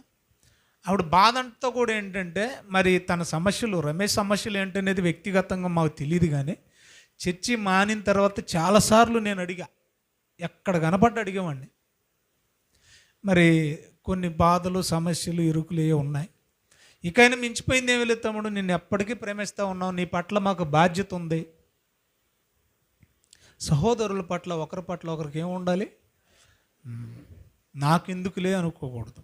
ఆవిడ బాధ అంతా కూడా ఏంటంటే, మరి తన సమస్యలు, రమేష్ సమస్యలు ఏంటనేది వ్యక్తిగతంగా మాకు తెలియదు, కానీ చర్చి మానిన తర్వాత చాలాసార్లు నేను అడిగా, ఎక్కడ అడిగేవాడిని. మరి కొన్ని బాధలు, సమస్యలు, ఇరుకులు ఏ ఉన్నాయి. ఇకైనా మించిపోయింది ఏమీ లేదు తమ్ముడు, నిన్ను ఎప్పటికీ ప్రేమిస్తూ ఉన్నావు, నీ పట్ల మాకు బాధ్యత ఉంది. సహోదరుల పట్ల ఒకరి పట్ల ఒకరికి ఏముండాలి? నాకెందుకులే అనుకోకూడదు.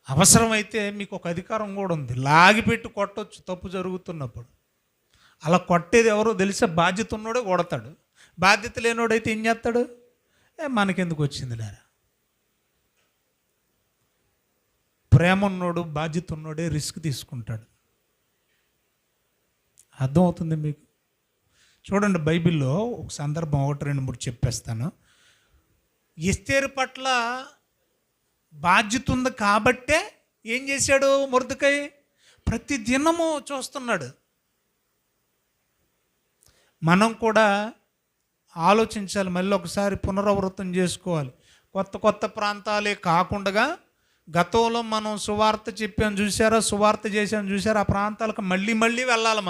అవసరమైతే మీకు ఒక అధికారం కూడా ఉంది, లాగిపెట్టి కొట్టవచ్చు తప్పు జరుగుతున్నప్పుడు. అలా కొట్టేది ఎవరో తెలిసే, బాధ్యత ఉన్నోడే కొడతాడు, బాధ్యత లేనోడైతే ఏం చేస్తాడు? మనకెందుకు వచ్చింది లేరా. ప్రేమ ఉన్నోడు, బాధ్యత ఉన్నోడే రిస్క్ తీసుకుంటాడు. అర్థమవుతుంది మీకు? చూడండి, బైబిల్లో ఒక సందర్భం 1-2-3 చెప్పేస్తాను. ఎస్తేరు పట్ల బాధ్యత ఉంది కాబట్టే ఏం చేశాడు మొర్దెకై? ప్రతి దినము చూస్తున్నాడు. మనం కూడా ఆలోచించాలి, మళ్ళీ ఒకసారి పునరావృతం చేసుకోవాలి. కొత్త కొత్త ప్రాంతాలే కాకుండా గతంలో మనం సువార్త చెప్పాం చూసారా, సువార్త చేసాం చూసారా, ఆ ప్రాంతాలకు మళ్ళీ మళ్ళీ వెళ్ళాలి.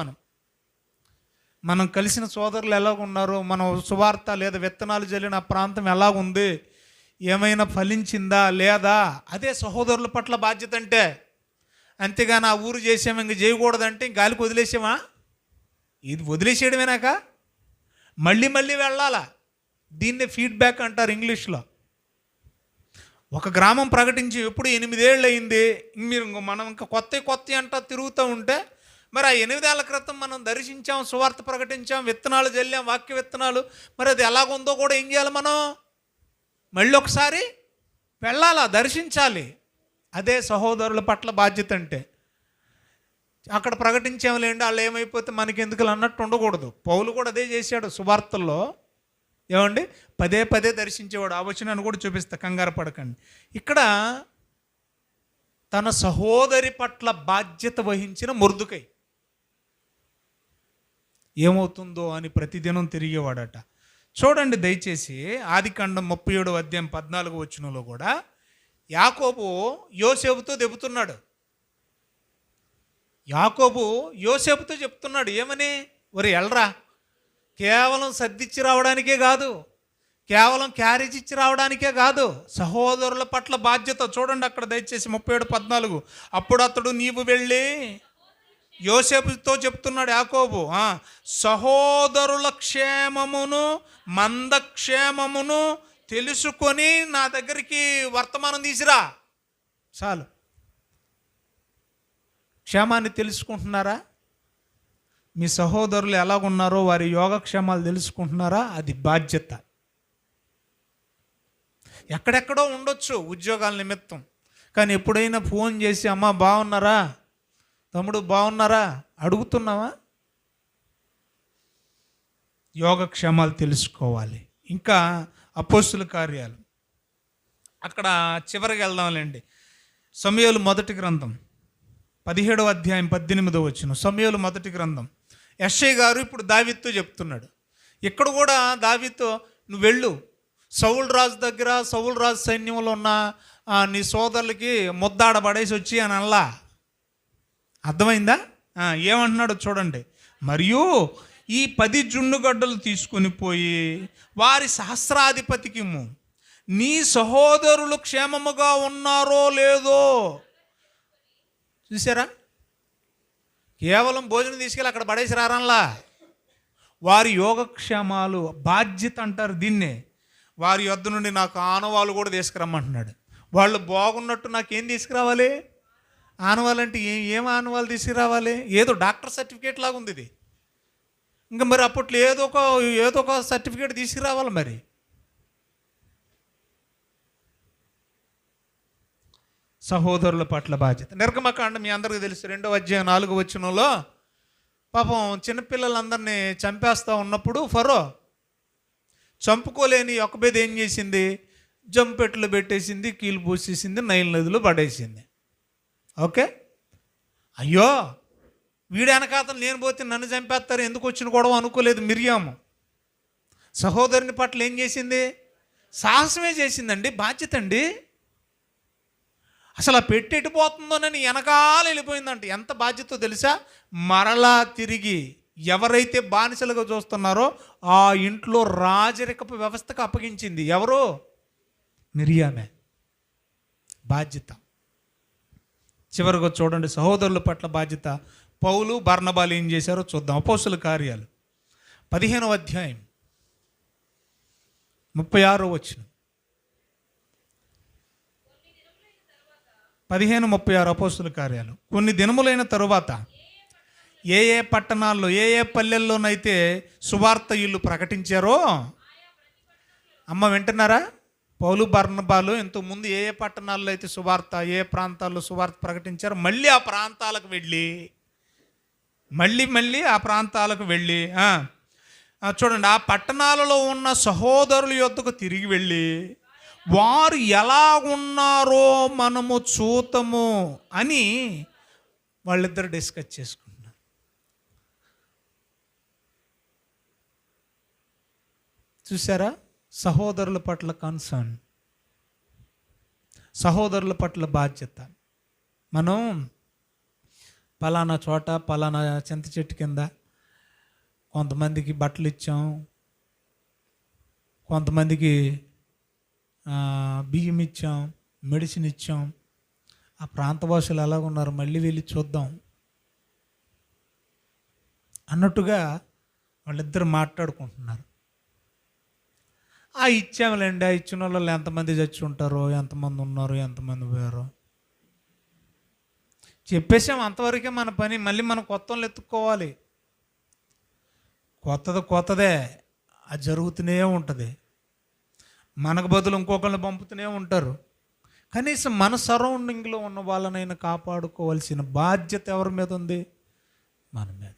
మనం కలిసిన సోదరులు ఎలాగున్నారో, మనం సువార్త లేదా విత్తనాలు జల్లిన ఆ ప్రాంతం ఎలాగుంది, ఏమైనా ఫలించిందా లేదా, అదే సహోదరుల పట్ల బాధ్యత అంటే. అంతేగాని ఆ ఊరు చేసాము ఇంక చేయకూడదంటే గాలికి వదిలేసామా? ఇది వదిలేసేయడమేనాక మళ్ళీ మళ్ళీ వెళ్ళాలా. దీన్నే ఫీడ్బ్యాక్ అంటారు ఇంగ్లీష్లో. ఒక గ్రామం ప్రకటించి ఎప్పుడు 8 ఏళ్ళు అయింది, మీరు మనం ఇంకా కొత్త అంటా తిరుగుతూ ఉంటే, మరి ఆ 8 ఏళ్ల క్రితం మనం దర్శించాం, సువార్త ప్రకటించాం, విత్తనాలు జల్లాం, వాక్య విత్తనాలు, మరి అది ఎలాగుందో కూడా ఏం చేయాలి? మనం మళ్ళీ ఒకసారి వెళ్ళాలా, దర్శించాలి. అదే సహోదరుల పట్ల బాధ్యత అంటే. అక్కడ ప్రకటించాములేండి, వాళ్ళు ఏమైపోతే మనకెందుకు అన్నట్టు ఉండకూడదు. పౌలు కూడా అదే చేశాడు సువార్తల్లో. ఏమండి, పదే దర్శించేవాడు. ఆ వచనాన్ని కూడా చూపిస్తా, కంగారు పడకండి. ఇక్కడ తన సహోదరి పట్ల బాధ్యత వహించిన మొర్దెకై. ఏమవుతుందో అని ప్రతిదినం తిరిగేవాడట. చూడండి దయచేసి ఆదికాండం 37వ అధ్యాయం 14వ వచనంలో కూడా యాకోబు యోసేపుతో చెబుతున్నాడు. యాకోబు యోసేపుతో చెప్తున్నాడు ఏమని, ఒరే ఎల్రా, కేవలం సర్దిచ్చి రావడానికే కాదు, కేవలం క్యారేజ్ ఇచ్చి రావడానికే కాదు, సహోదరుల పట్ల బాధ్యత. చూడండి అక్కడ దయచేసి 37:14. అప్పుడు అతడు నీవు వెళ్ళి యోసేపుతో చెప్తున్నాడు యాకోబు, సహోదరుల క్షేమమును మందక్షేమమును తెలుసుకొని నా దగ్గరికి వర్తమానం తీసిరా. చాలు. క్షేమాన్ని తెలుసుకుంటున్నారా? మీ సహోదరులు ఎలాగున్నారో వారి యోగక్షేమాలు తెలుసుకుంటున్నారా? అది బాధ్యత. ఎక్కడెక్కడో ఉండొచ్చు ఉద్యోగాల నిమిత్తం, కానీ ఎప్పుడైనా ఫోన్ చేసి అమ్మ బాగున్నారా, తమ్ముడు బాగున్నారా అడుగుతున్నావా? యోగక్షేమాలు తెలుసుకోవాలి. ఇంకా అపోస్తుల కార్యాలు, అక్కడ చివరికి వెళ్దాంలేండి. సమూయేలు మొదటి గ్రంథం 17వ అధ్యాయం 18వ వచనం. సమూయేలు మొదటి గ్రంథం. యెషయా గారు ఇప్పుడు దావీదుతో చెప్తున్నాడు. ఇక్కడ కూడా దావీదుతో నువ్వు వెళ్ళు, సౌలు రాజు దగ్గర, సౌలు రాజు సైన్యంలో ఉన్న నీ సోదరులకి ముద్దాడబడేసి వచ్చి అని అనలా. అర్థమైందా? ఏమంటున్నాడో చూడండి. మరియు ఈ 10 జున్నుగడ్డలు తీసుకొని పోయి వారి సహస్రాధిపతికి ఇమ్ము. నీ సహోదరులు క్షేమముగా ఉన్నారో లేదో. చూసారా? కేవలం భోజనం తీసుకెళ్ళి అక్కడ పడేసి రారనలా. వారి యోగక్షేమాలు బాధ్యత అంటారు దీన్నే. వారి యొద్ద నుండి నాకు ఆనవాళ్ళు కూడా తీసుకురమ్మంటున్నాడు. వాళ్ళు బాగున్నట్టు నాకేం తీసుకురావాలి? ఆనవాళ్ళంటే ఏం ఆనవాళ్ళు తీసుకురావాలి? ఏదో డాక్టర్ సర్టిఫికేట్ లాగా ఉంది ఇది. ఇంకా మరి అప్పట్లో ఏదో ఒక సర్టిఫికేట్ తీసుకురావాలి. మరి సహోదరుల పట్ల బాధ్యత. నిర్గమకాండం మీ అందరికీ తెలుసు, 2వ అధ్యాయం 4వ వచనంలో పాపం చిన్నపిల్లలందరినీ చంపేస్తూ ఉన్నప్పుడు ఫరో చంపుకోలేని యొక్కబేద ఏం చేసింది? జంపెట్లు పెట్టేసింది, కీలు పూసేసింది, నైల్ నదిలో పడేసింది. ఓకే, అయ్యో వీడు వెనకాతలు నేను పోతే నన్ను చంపేస్తారు, ఎందుకు వచ్చిన గొడవ అనుకోలేదు మిరియాము. సహోదరుని పట్ల ఏం చేసింది? సాహసమే చేసిందండి, బాధ్యత అండి. అసలు ఆ పెట్టి ఎటుపోతుందోనని వెనకాల వెళ్ళిపోయిందంట. ఎంత బాధ్యతో తెలుసా? మరలా తిరిగి ఎవరైతే బానిసలుగా చూస్తున్నారో ఆ ఇంట్లో రాజరికపు వ్యవస్థకు అప్పగించింది. ఎవరో? మిరియామే. బాధ్యత. చివరిగా చూడండి సహోదరుల పట్ల బాధ్యత. పౌలు బర్నబాలు ఏం చేశారో చూద్దాం. అపోస్తుల కార్యాలు 15వ అధ్యాయం 36వ వచనం. 15:36 అపోస్తుల కార్యాలు. కొన్ని దినములైన తరువాత ఏ ఏ పట్టణాల్లో, ఏ ఏ పల్లెల్లోనైతే సువార్త ఇల్లు ప్రకటించారో, అమ్మ వింటున్నారా? పౌలు బర్నబాలు ఇంతకుముందు ఏ ఏ పట్టణాల్లో అయితే సువార్త, ఏ ప్రాంతాల్లో సువార్త ప్రకటించారో మళ్ళీ ఆ ప్రాంతాలకు వెళ్ళి మళ్ళీ ఆ ప్రాంతాలకు వెళ్ళి చూడండి, ఆ పట్టణాలలో ఉన్న సహోదరుల యొద్దకు తిరిగి వెళ్ళి వారు ఎలా ఉన్నారో మనము చూతము అని వాళ్ళిద్దరు డిస్కస్ చేసుకుంటున్నారు. చూసారా? సహోదరుల పట్ల కన్సర్న్, సహోదరుల పట్ల బాధ్యత. మనం పలానా చోట పలానా చింత చెట్టు కింద కొంతమందికి బట్టలు ఇచ్చాం, కొంతమందికి బియ్యం ఇచ్చాం, మెడిసిన్ ఇచ్చాం. ఆ ప్రాంతవాసులు ఎలాగున్నారు మళ్ళీ వెళ్ళి చూద్దాం అన్నట్టుగా వాళ్ళిద్దరు మాట్లాడుకుంటున్నారు. ఇచ్చాములేండి, ఆ ఇచ్చిన వాళ్ళు ఎంతమంది చచ్చి ఉంటారో, ఎంతమంది ఉన్నారో, ఎంతమంది పోయారో చెప్పేసాం. అంతవరకే మన పని. మళ్ళీ మనం కొత్త వాళ్ళు ఎత్తుక్కోవాలి. కొత్తదే అది జరుగుతూనే ఉంటుంది. మనకు బదులు ఇంకొకరిని పంపుతూనే ఉంటారు. కనీసం మన సరౌండింగ్లో ఉన్న వాళ్ళనైనా కాపాడుకోవాల్సిన బాధ్యత ఎవరి మీద ఉంది? మన మీద.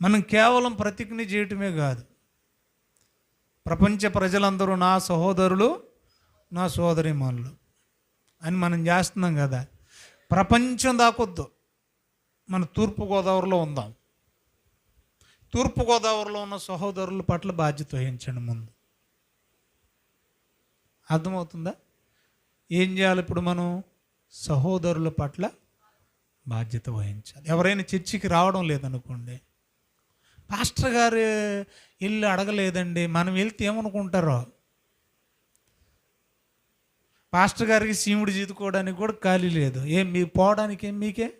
మనం కేవలం ప్రతిజ్ఞ చేయటమే కాదు, ప్రపంచ ప్రజలందరూ నా సహోదరులు, నా సోదరీమణులు అని మనం చేస్తున్నాం కదా. ప్రపంచం దాకొద్దు, మన తూర్పుగోదావరిలో ఉందాం. తూర్పుగోదావరిలో ఉన్న సహోదరుల పట్ల బాధ్యత వహించండి ముందు. అర్థమవుతుందా? ఏం చేయాలి ఇప్పుడు మనం? సహోదరుల పట్ల బాధ్యత వహించాలి. ఎవరైనా చర్చికి రావడం లేదనుకోండి, పాస్టర్ గారు ఇల్లు అడగలేదండి, మనం వెళ్తే ఏమనుకుంటారో. పాస్టర్ గారికి సీముడు జీతుకోవడానికి కూడా ఖాళీ లేదు. ఏం మీరు పోవడానికి ఏం మీకే?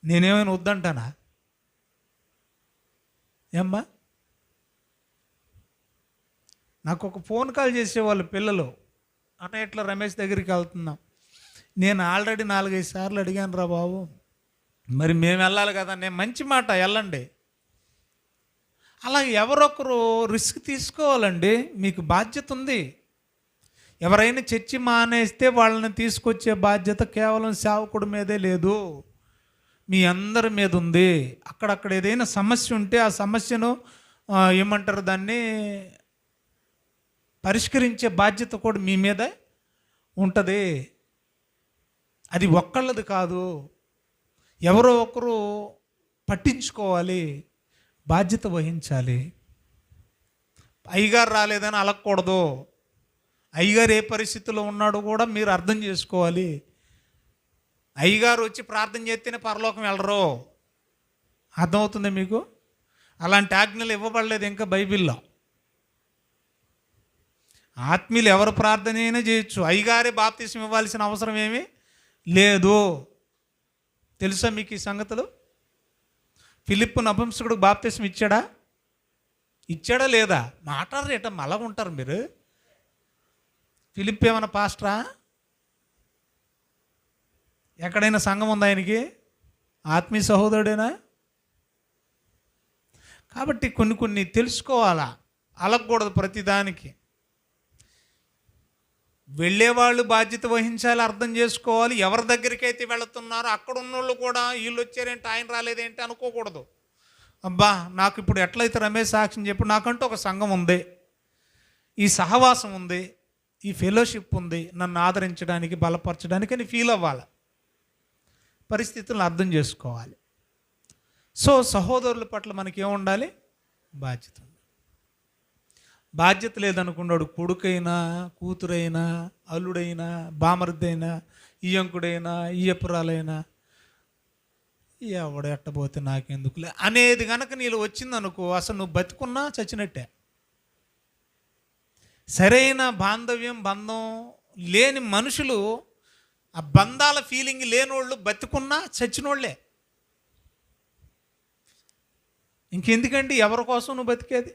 నేనేమైనా వద్దంటానా? ఏమ్మా, నాకు ఒక ఫోన్ కాల్ చేసేవాళ్ళు పిల్లలు, అన్న ఇట్లా రమేష్ దగ్గరికి వెళ్తున్నాం. నేను ఆల్రెడీ 4-5 సార్లు అడిగాను రా బాబు, మరి మేము వెళ్ళాలి కదా. నేను మంచి మాట, వెళ్ళండి. అలా ఎవరొకరు రిస్క్ తీసుకోవాలండి. మీకు బాధ్యత ఉంది. ఎవరైనా చర్చి మానేస్తే వాళ్ళని తీసుకొచ్చే బాధ్యత కేవలం సేవకుడి మీదే లేదు, మీ అందరి మీద ఉంది. అక్కడక్కడ ఏదైనా సమస్య ఉంటే ఆ సమస్యను ఏమంటారు దాన్ని పరిష్కరించే బాధ్యత కూడా మీ మీదే ఉంటుంది. అది ఒక్కళ్ళది కాదు, ఎవరో ఒకరు పట్టించుకోవాలి, బాధ్యత వహించాలి. అయ్యగారు రాలేదని అలగకూడదు. అయ్యగారు ఏ పరిస్థితిలో ఉన్నాడో కూడా మీరు అర్థం చేసుకోవాలి. అయ్యగారు వచ్చి ప్రార్థన చేస్తేనే పరలోకం వెళ్ళరు. అర్థమవుతుంది మీకు? అలాంటి ఆజ్ఞలు ఇవ్వబడలేదు ఇంకా బైబిల్లో. ఆత్మీయులు ఎవరు ప్రార్థన అయినా చేయొచ్చు, అయ్యగారే బాప్తిసం ఇవ్వాల్సిన అవసరం ఏమీ లేదు. తెలుసా మీకు ఈ సంగతులు? ఫిలిప్పు నపుంసకుడు బాప్తిసం ఇచ్చాడా లేదా? మాట్లాడరేట మళ్ళా ఉంటారు మీరు. ఫిలిప్ ఏమన్నా పాస్టరా? ఎక్కడైనా సంఘం ఉందా ఆయనకి? ఆత్మీయ సహోదరుడేనా? కాబట్టి కొన్ని తెలుసుకోవాలా, అలగకూడదు ప్రతిదానికి. వెళ్ళేవాళ్ళు బాధ్యత వహించాలి, అర్థం చేసుకోవాలి. ఎవరి దగ్గరికి అయితే వెళుతున్నారో అక్కడ ఉన్నోళ్ళు కూడా వీళ్ళు వచ్చారేంటి, ఆయన రాలేదేంటి అనుకోకూడదు. అబ్బా, నాకు ఇప్పుడు ఎట్లయితే రమేష్ సాక్ష్యం చెప్పి నాకంటూ ఒక సంఘం ఉంది, ఈ సహవాసం ఉంది, ఈ ఫెలోషిప్ ఉంది, నన్ను ఆదరించడానికి బలపరచడానికి అని ఫీల్ అవ్వాలి. పరిస్థితులను అర్థం చేసుకోవాలి. సో సహోదరుల పట్ల మనకి ఏముండాలి? బాధ్యత. బాధ్యత లేదనుకున్నాడు కొడుకైనా, కూతురైనా, అల్లుడైనా, బామర్దైనా, ఇయ్యంకుడైనా, ఇయ్యపురాలైనా, ఎవడు ఎట్టబోతే నాకెందుకులే అనేది కనుక నీళ్ళు వచ్చిందనుకో, అసలు నువ్వు బతుకున్నా చచ్చినట్టే. సరైన బంధం లేని మనుషులు, ఆ బంధాల ఫీలింగ్ లేనోళ్ళు బతుకున్నా చచ్చినోళ్లే. ఇంకెందుకండి ఎవరి కోసం నువ్వు బతికేది?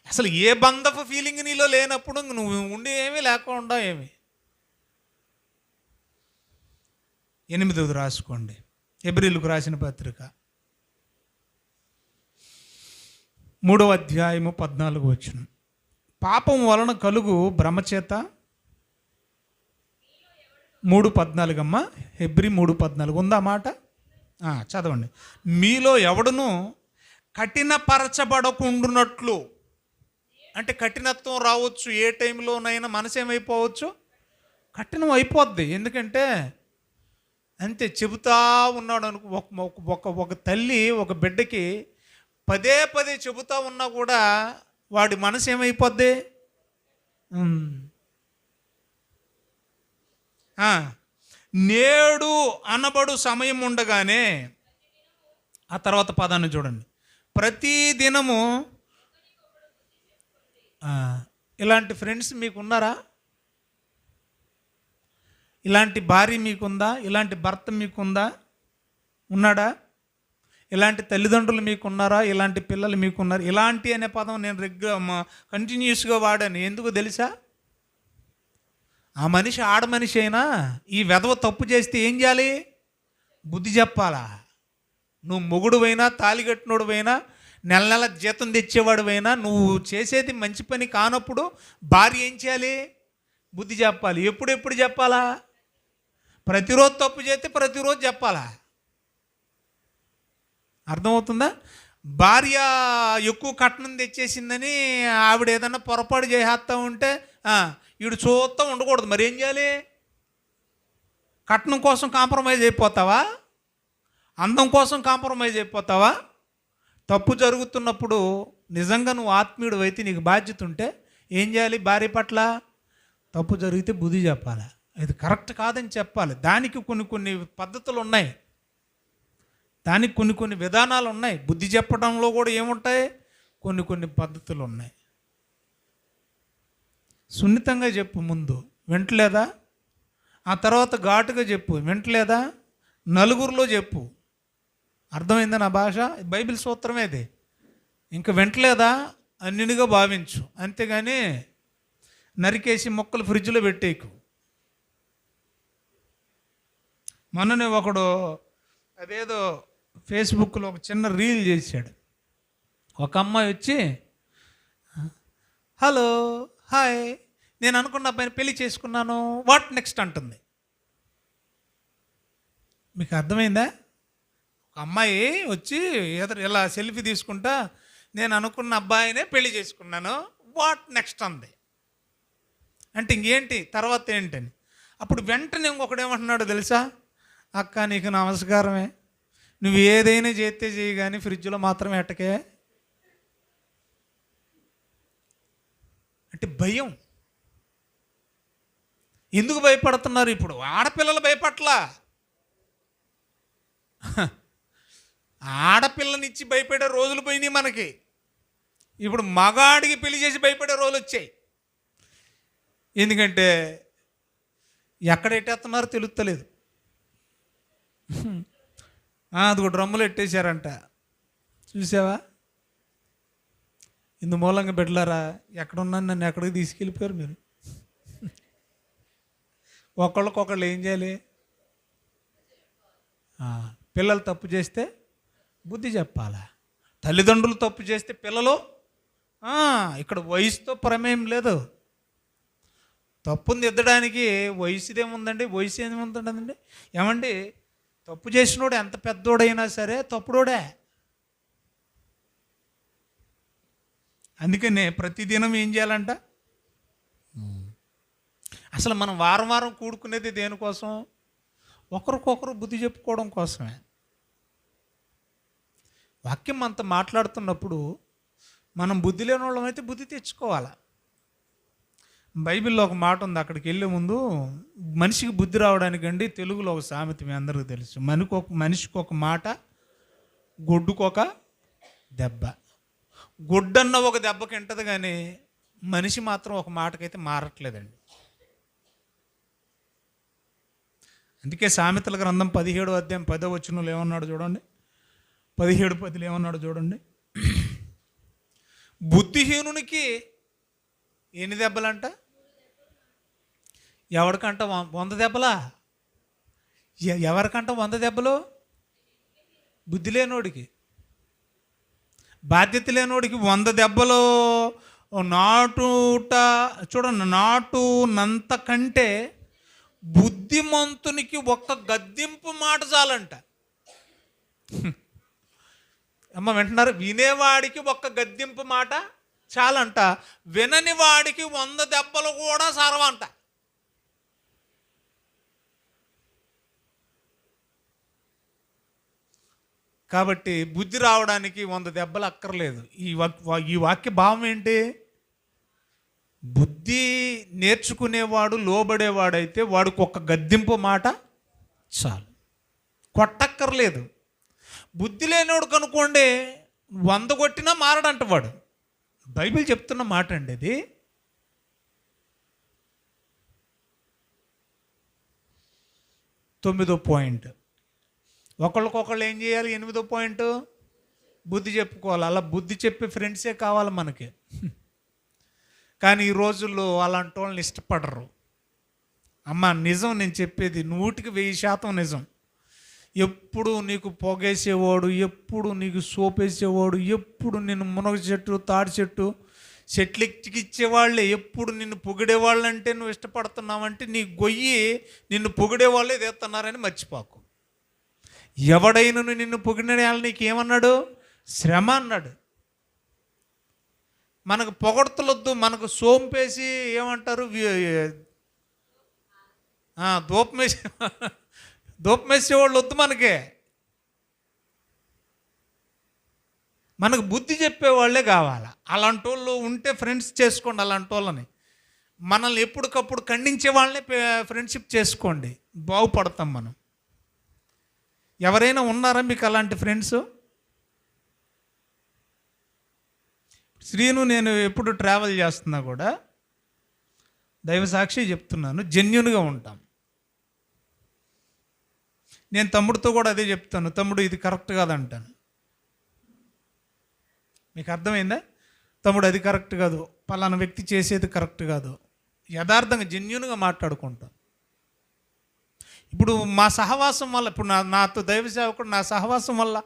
అసలు ఏ బంధపు ఫీలింగ్ నీలో లేనప్పుడు నువ్వు ఉండి ఏమీ లేకుండా ఏమి. 8వ రాసుకోండి, హెబ్రీయులకు రాసిన పత్రిక 3వ అధ్యాయము 14వ వచనం. పాపం వలన కలుగు భ్రమచేత 3:14 అమ్మ, హెబ్రీ 3:14 ఉందా మాట? చదవండి. మీలో ఎవడును కఠినపరచబడకుండునట్లు, అంటే కఠినత్వం రావచ్చు, ఏ టైంలోనైనా మనసు ఏమైపోవచ్చు, కఠినం అయిపోద్ది. ఎందుకంటే అంతే చెబుతా ఉన్నాడు అనుకో. ఒక తల్లి ఒక బిడ్డకి పదే చెబుతా ఉన్నా కూడా వాడి మనసు ఏమైపోద్ది? నేడు అనబడు సమయం ఉండగానే, ఆ తర్వాత పదాన్ని చూడండి, ప్రతి దినము. ఇలాంటి ఫ్రెండ్స్ మీకున్నారా? ఇలాంటి భార్య మీకుందా? ఇలాంటి భర్త మీకుందా? ఉన్నాడా? ఇలాంటి తల్లిదండ్రులు మీకున్నారా? ఇలాంటి పిల్లలు మీకున్నారు? ఇలాంటి అనే పదం నేను కంటిన్యూస్గా వాడాను. ఎందుకు తెలుసా? ఆ మనిషి ఆడ మనిషి అయినా ఈ వెధవ తప్పు చేస్తే ఏం చేయాలి? బుద్ధి చెప్పాలా. నువ్వు మొగుడువైనా, తాలిగట్టినోడువైనా, నెల జీతం తెచ్చేవాడువైనా, నువ్వు చేసేది మంచి పని కానప్పుడు భార్య ఏం చేయాలి? బుద్ధి చెప్పాలి. ఎప్పుడు చెప్పాలా? ప్రతిరోజు తప్పు చేస్తే ప్రతిరోజు చెప్పాలా. అర్థమవుతుందా? భార్య ఎక్కువ కట్నం తెచ్చేసిందని ఆవిడ ఏదన్నా పొరపాటు చేసేస్తూ ఉంటే వీడు చూస్తూ ఉండకూడదు. మరి ఏం చేయాలి? కట్నం కోసం కాంప్రమైజ్ అయిపోతావా? అందం కోసం కాంప్రమైజ్ అయిపోతావా? తప్పు జరుగుతున్నప్పుడు నిజంగా నువ్వు ఆత్మీయుడు అయితే నీకు బాధ్యత ఉంటే ఏం చేయాలి? భార్య పట్ల తప్పు జరిగితే బుద్ధి చెప్పాలి, ఇది కరెక్ట్ కాదని చెప్పాలి. దానికి కొన్ని కొన్ని పద్ధతులు ఉన్నాయి, దానికి కొన్ని కొన్ని విధానాలు ఉన్నాయి. బుద్ధి చెప్పడంలో కూడా ఏముంటాయి? కొన్ని కొన్ని పద్ధతులు ఉన్నాయి. సున్నితంగా చెప్పు, ముందు వింటలేదా? ఆ తర్వాత ఘాటుగా చెప్పు, వింటలేదా? నలుగురిలో చెప్పు. అర్థమైందా నా భాష? బైబిల్ సూత్రమే ఇది. ఇంక వింటలేదా అన్నినిగా భావించు, అంతేగాని నరికేసి మొక్కలు ఫ్రిడ్జ్లో పెట్టేకు. మొన్ననే ఒకడు అదేదో ఫేస్బుక్లో ఒక చిన్న రీల్ చేశాడు. ఒక అమ్మాయి వచ్చి, హలో హాయ్, నేను అనుకున్న అబ్బాయిని పెళ్లి చేసుకున్నాను, వాట్ నెక్స్ట్ అంటుంది. మీకు అర్థమైందా? ఒక అమ్మాయి వచ్చి ఇలా సెల్ఫీ తీసుకుంటా, నేను అనుకున్న అబ్బాయినే పెళ్లి చేసుకున్నాను, వాట్ నెక్స్ట్ అంది. అంటే ఇంకేంటి తర్వాత ఏంటని. అప్పుడు వెంటనే ఇంకొకడు ఏమంటున్నాడు తెలుసా? అక్క నీకు నమస్కారమే, నువ్వు ఏదైనా చేస్తే చేయి కానీ ఫ్రిడ్జ్లో మాత్రం ఎట్టకే. అంటే భయం. ఎందుకు భయపడుతున్నారు? ఇప్పుడు ఆడపిల్లలు భయపట్లా, ఆడపిల్లనిచ్చి భయపడే రోజులు పోయినాయి మనకి. ఇప్పుడు మగాడికి పెళ్లి చేసి భయపడే రోజులు వచ్చాయి. ఎందుకంటే ఎక్కడ ఎట్టేస్తున్నారో తెలుస్తలేదు. అది కూడా డ్రమ్ములు ఎట్టేశారంట, చూసావా? ఇందు మూలంగా బిడ్డలారా, ఎక్కడున్నాను నన్ను ఎక్కడికి తీసుకెళ్ళిపోయారు మీరు. ఒకళ్ళకొకళ్ళు ఏం చేయాలి? పిల్లలు తప్పు చేస్తే బుద్ధి చెప్పాలా? తల్లిదండ్రులు తప్పు చేస్తే పిల్లలు, ఇక్కడ వయసుతో ప్రమేయం లేదు. తప్పుని దిద్దడానికి వయసుదేముందండి? వయసు ఏముందండి? ఏమండి, తప్పు చేసినోడు ఎంత పెద్దోడైనా సరే తప్పుడోడే. అందుకనే ప్రతిదినం ఏం చేయాలంట? అసలు మనం వారం వారం కూడుకునేది దేనికోసం? ఒకరికొకరు బుద్ధి చెప్పుకోవడం కోసమే. వాక్యం అంత మాట్లాడుతున్నప్పుడు మనం బుద్ధి లేని వాళ్ళమైతే బుద్ధి తెచ్చుకోవాలి. బైబిల్లో ఒక మాట ఉంది, అక్కడికి వెళ్ళే ముందు మనిషికి బుద్ధి రావడానికండి తెలుగులో ఒక సామెత మీ అందరికీ తెలుసు. మనిషికి ఒక మాట, గొడ్డుకొక దెబ్బ. గొడ్డన్న ఒక దెబ్బకి ఉంటుంది కానీ మనిషి మాత్రం ఒక మాటకైతే మారట్లేదండి. అందుకే సామెతల గ్రంథం 17వ అధ్యాయం 10వ వచనంలో ఏమన్నాడు చూడండి, 17:10 ఏమన్నాడు చూడండి. బుద్ధిహీనునికి ఎన్ని దెబ్బలంట? ఎవరికంట 100 దెబ్బలా? ఎవరికంట 100 దెబ్బలు? బుద్ధి లేనోడికి, బాధ్యత లేనోడికి 100 దెబ్బలు. నాటుట చూడండి, నాటునంత కంటే బుద్ధిమంతునికి ఒక్క గద్దింపు మాట చాలంట. అమ్మ వింటున్నారు? వినేవాడికి ఒక్క గద్దింపు మాట చాలంట, వినని వాడికి 100 దెబ్బలు కూడా సరవంట. కాబట్టి బుద్ధి రావడానికి 100 దెబ్బలు అక్కర్లేదు. ఈ వాక్య భావం ఏంటి? బుద్ధి నేర్చుకునేవాడు, లోబడేవాడైతే వాడికి ఒక్క గద్దింపు మాట చాలు, కొట్టక్కర్లేదు. బుద్ధి లేనివాడు కనుక్కోండి 100 కొట్టినా మారడంట వాడు. బైబిల్ చెప్తున్న మాట అండి అది. తొమ్మిదో పాయింట్, ఒకళ్ళకొకళ్ళు ఏం చేయాలి? 8వ పాయింట్, బుద్ధి చెప్పుకోవాలి. అలా బుద్ధి చెప్పే ఫ్రెండ్సే కావాలి మనకి. కానీ ఈ రోజుల్లో అలాంటి వాళ్ళని ఇష్టపడరు. అమ్మ నిజం నేను చెప్పేది 100% నిజం. ఎప్పుడు నీకు పొగేసేవాడు, ఎప్పుడు నీకు సోపేసేవాడు, ఎప్పుడు నిన్ను మునగ చెట్టు, తాడి చెట్టు, చెట్లు ఎక్కిచ్చేవాళ్ళే ఎప్పుడు నిన్ను పొగిడేవాళ్ళంటే నువ్వు ఇష్టపడుతున్నావంటే నీ గొయ్యి నిన్ను పొగిడేవాళ్ళే తెస్తున్నారని మర్చిపోకు. ఎవడైనా నిన్ను పొగిడిన వాళ్ళు నీకేమన్నాడు? శ్రమ అన్నాడు. మనకు పొగడ్తలొద్దు, మనకు సోంపేసి ఏమంటారు, దూపమేసేవాళ్ళు వద్దు మనకే. మనకు బుద్ధి చెప్పేవాళ్ళే కావాలి. అలాంటి వాళ్ళు ఉంటే ఫ్రెండ్స్ చేసుకోండి. అలాంటి వాళ్ళని మనల్ని ఎప్పటికప్పుడు ఖండించే వాళ్ళని ఫ్రెండ్షిప్ చేసుకోండి, బాగుపడతాం మనం. ఎవరైనా ఉన్నారా మీకు అలాంటి ఫ్రెండ్స్? శ్రీను నేను ఎప్పుడు ట్రావెల్ చేస్తున్నా కూడా దైవ సాక్షి చెప్తున్నాను, జెన్యూన్గా ఉంటాం. నేను తమ్ముడితో కూడా అదే చెప్తాను, తమ్ముడు ఇది కరెక్ట్ కాదంటాను. మీకు అర్థమైందా? తమ్ముడు అది కరెక్ట్ కాదు, పలానా వ్యక్తి చేసేది కరెక్ట్ కాదు. యథార్థంగా జెన్యూన్గా మాట్లాడుకుంటాం. ఇప్పుడు మా సహవాసం వల్ల, ఇప్పుడు నాతో దైవ సేవకుడు నా సహవాసం వల్ల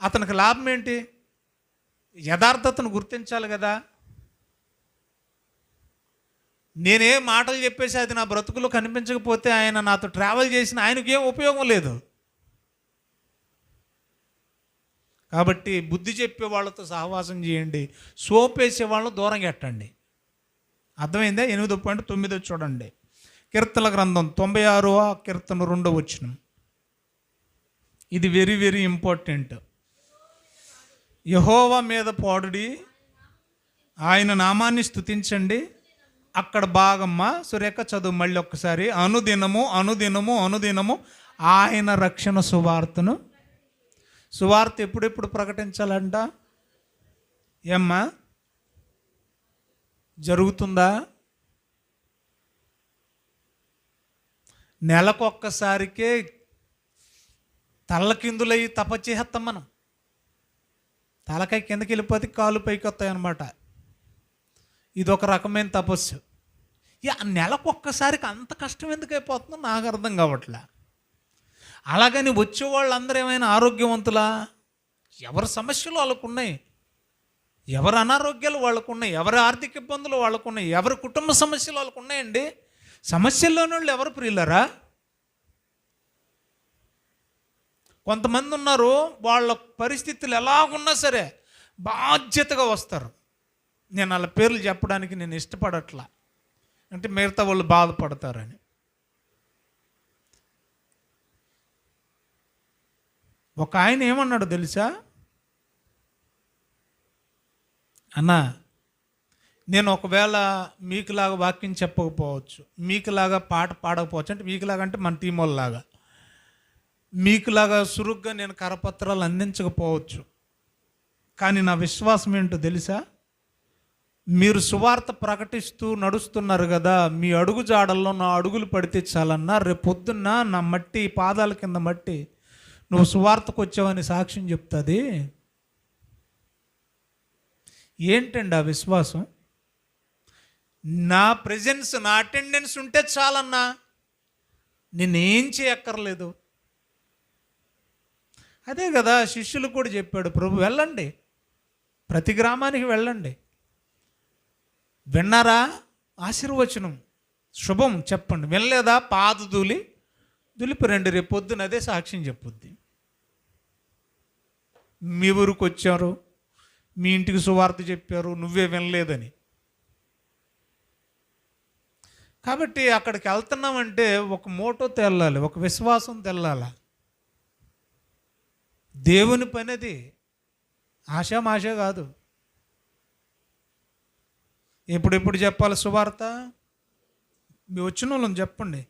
అతనికి లాభం ఏంటి? యథార్థతను గుర్తించాలి కదా. నేనే మాటలు చెప్పేసి అది నా బ్రతుకులో కనిపించకపోతే ఆయన నాతో ట్రావెల్ చేసిన ఆయనకి ఏం ఉపయోగం లేదు. కాబట్టి బుద్ధి చెప్పే వాళ్ళతో సహవాసం చేయండి, సోపేసే వాళ్ళని దూరంగా ఎట్టండి. అర్థమైందా? 8:9 చూడండి. కీర్తనల గ్రంథం 96వ కీర్తన 2వ వచనం. ఇది వెరీ వెరీ ఇంపార్టెంట్. యెహోవా మీద పాడుడి, ఆయన నామాన్ని స్తుతించండి. అక్కడ భాగమ్మ సురేఖ చదువు మళ్ళీ ఒక్కసారి. అనుదినము అనుదినము అనుదినము ఆయన రక్షణ సువార్తను. సువార్త ఎప్పుడెప్పుడు ప్రకటించాలంట? ఏమ్మా జరుగుతుందా? నెలకొక్కసారికే తల్లకిందులయ్యి తపచేస్తాం మనం. తలకాయ కిందకి వెళ్ళిపోతే కాలు పైకి వస్తాయి అన్నమాట. ఇదొక రకమైన తపస్సు. నెలకొక్కసారికి అంత కష్టం ఎందుకు అయిపోతుందో నాకు అర్థం కావట్లే. అలాగని వచ్చే వాళ్ళందరూ ఏమైనా ఆరోగ్యవంతులా? ఎవరి సమస్యలు వాళ్ళకు ఉన్నాయి, ఎవరి అనారోగ్యాలు వాళ్ళకు ఉన్నాయి, ఎవరి ఆర్థిక ఇబ్బందులు వాళ్ళకు ఉన్నాయి, ఎవరి కుటుంబ సమస్యలు వాళ్ళకు ఉన్నాయండి. సమస్యల్లోని వాళ్ళు ఎవరు ప్రియులరా? కొంతమంది ఉన్నారు, వాళ్ళ పరిస్థితులు ఎలాగున్నా సరే బాధ్యతగా వస్తారు. నేను వాళ్ళ పేర్లు చెప్పడానికి నేను ఇష్టపడట్లా, అంటే మిగతా వాళ్ళు బాధపడతారని. ఒక ఆయన ఏమన్నాడు తెలుసా? అన్నా, నేను ఒకవేళ మీకులాగా వాక్యం చెప్పకపోవచ్చు, మీకులాగా పాట పాడకపోవచ్చు, అంటే మీకులాగా అంటే మన టీం వాళ్ళలాగా, మీకులాగా సురుగ్గా నేను కరపత్రాలు అందించకపోవచ్చు, కానీ నా విశ్వాసం ఏంటో తెలుసా? మీరు సువార్త ప్రకటిస్తూ నడుస్తున్నారు కదా, మీ అడుగు జాడల్లో నా అడుగులు పడితే చాలన్నా రేపు పొద్దున్న నా మట్టి పాదాల కింద మట్టి నువ్వు సువార్తకు వచ్చావని సాక్ష్యం చెప్తుంది. ఏంటండి ఆ విశ్వాసం? నా ప్రెజెన్స్, నా అటెండెన్స్ ఉంటే చాలన్నా, నేనేం చేయక్కర్లేదు. అదే కదా శిష్యులు కూడా చెప్పాడు ప్రభు, వెళ్ళండి, ప్రతి గ్రామానికి వెళ్ళండి. విన్నారా? ఆశీర్వచనం శుభం చెప్పండి. వినలేదా? పాదు దులిపి రండి, రేపు పొద్దున అదే సాక్ష్యం చెప్పుద్ది. మీ ఊరికి వచ్చారు, మీ ఇంటికి సువార్త చెప్పారు, నువ్వే వినలేదని. కాబట్టి అక్కడికి వెళ్తున్నామంటే ఒక మోటో తెల్లాలి, ఒక విశ్వాసం తెల్లాలి. దేవుని పని అది, ఆశామాష కాదు. ఎప్పుడెప్పుడు చెప్పాలి సువార్త? మీ వచ్చిన వాళ్ళని చెప్పండి.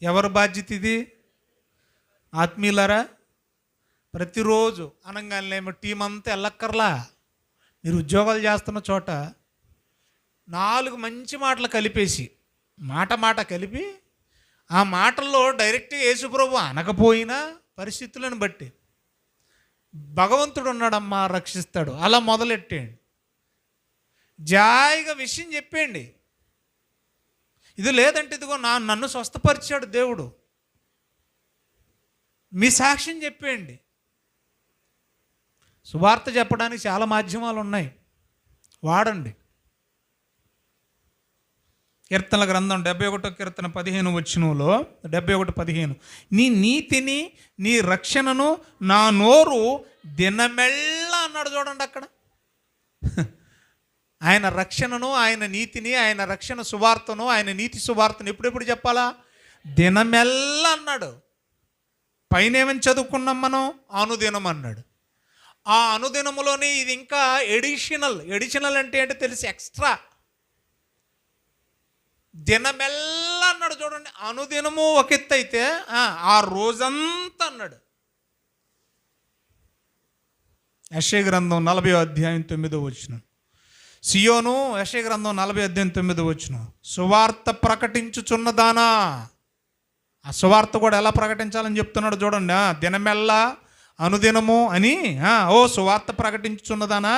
ఎవరి బాధ్యత ఇది? ఆత్మీయులారా, ప్రతిరోజు అనగానే టీం అంతా వెళ్ళక్కర్లా. మీరు ఉద్యోగాలు చేస్తున్న చోట 4 మంచి మాటలు కలిపేసి, మాట కలిపి, ఆ మాటల్లో డైరెక్ట్గా యేసుప్రభు అనకపోయినా పరిస్థితులను బట్టి భగవంతుడు ఉన్నాడమ్మా రక్షిస్తాడు, అలా మొదలెట్టేయండి. జాయిగా విషయం చెప్పేయండి. ఇది లేదంటే ఇదిగో నన్ను స్వస్థపరిచాడు దేవుడు, మీ సాక్ష్యం చెప్పేయండి. సువార్త చెప్పడానికి చాలా మాధ్యమాలు ఉన్నాయి, వాడండి. కీర్తనల గ్రంథం 71 కీర్తన 15 వచనంలో 71:15, నీ నీతిని నీ రక్షణను నా నోరు దినమెల్లా అన్నాడు. చూడండి అక్కడ ఆయన రక్షణను, ఆయన నీతిని, ఆయన రక్షణ సువార్తను, ఆయన నీతి సువార్తను ఎప్పుడెప్పుడు చెప్పాలా? దినమెల్లా అన్నాడు. పైన ఏమని చదువుకున్నాం మనం? అనుదినం అన్నాడు. ఆ అనుదినములోని ఇది ఇంకా ఎడిషనల్ అంటే ఏంటో తెలిసి ఎక్స్ట్రా. దినమెల్లా అన్నాడు చూడండి. అనుదినము ఒక ఎత్తు అయితే ఆ రోజంతా అన్నాడు. యెషయా గ్రంథం 40:9 సియోను, యెషయా గ్రంథం 40:9 సువార్త ప్రకటించుచున్నదానా. ఆ సువార్త కూడా ఎలా ప్రకటించాలని చెప్తున్నాడు చూడండి. దినమెల్లా అనుదినము అని. ఓ సువార్త ప్రకటించుచున్నదానా,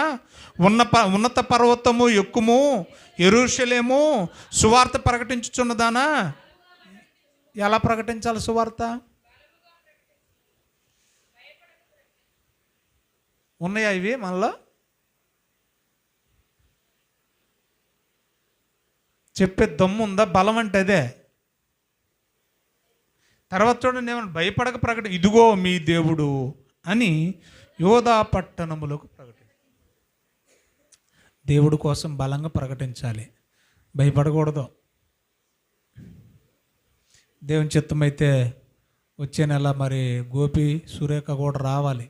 ఉన్నత పర్వతము ఎక్కుము, యెరూషలేము సువార్త ప్రకటించుచున్నదానా. ఎలా ప్రకటించాలి సువార్త? ఉన్నాయా ఇవి మనలో? చెప్పే దమ్ము ఉందా? బలం అంటే అదే. తర్వాత చూడండి ఏమన్నా, భయపడక ఇదిగో మీ దేవుడు అని యోధా పట్టణములకు దేవుడి కోసం బలంగా ప్రకటించాలి, భయపడకూడదు. దేవుని చిత్తమైతే వచ్చే నెల మరి గోపి సురేఖ కూడా రావాలి.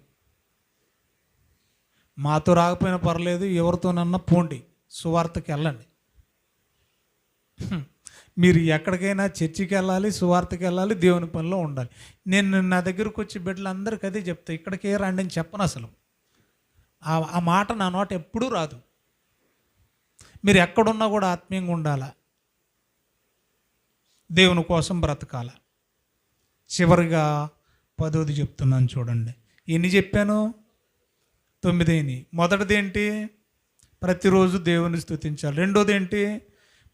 మాతో రాకపోయినా పర్లేదు, ఎవరితోనన్నా పోండి, సువార్తకి వెళ్ళండి. మీరు ఎక్కడికైనా చర్చికి వెళ్ళాలి, సువార్తకి వెళ్ళాలి, దేవుని పనిలో ఉండాలి. నేను నా దగ్గరకు వచ్చి బిడ్డలందరికీ అదే చెప్తా, ఇక్కడికే రండి అని చెప్పను. అసలు ఆ మాట నా నోట ఎప్పుడూ రాదు. మీరు ఎక్కడున్నా కూడా ఆత్మీయంగా ఉండాలా, దేవుని కోసం బ్రతకాల. చివరిగా 10వ చెప్తున్నాను చూడండి. ఎన్ని చెప్పాను? 9. మొదటిది ఏంటి? ప్రతిరోజు దేవుని స్తుతించాలి. రెండోది ఏంటి?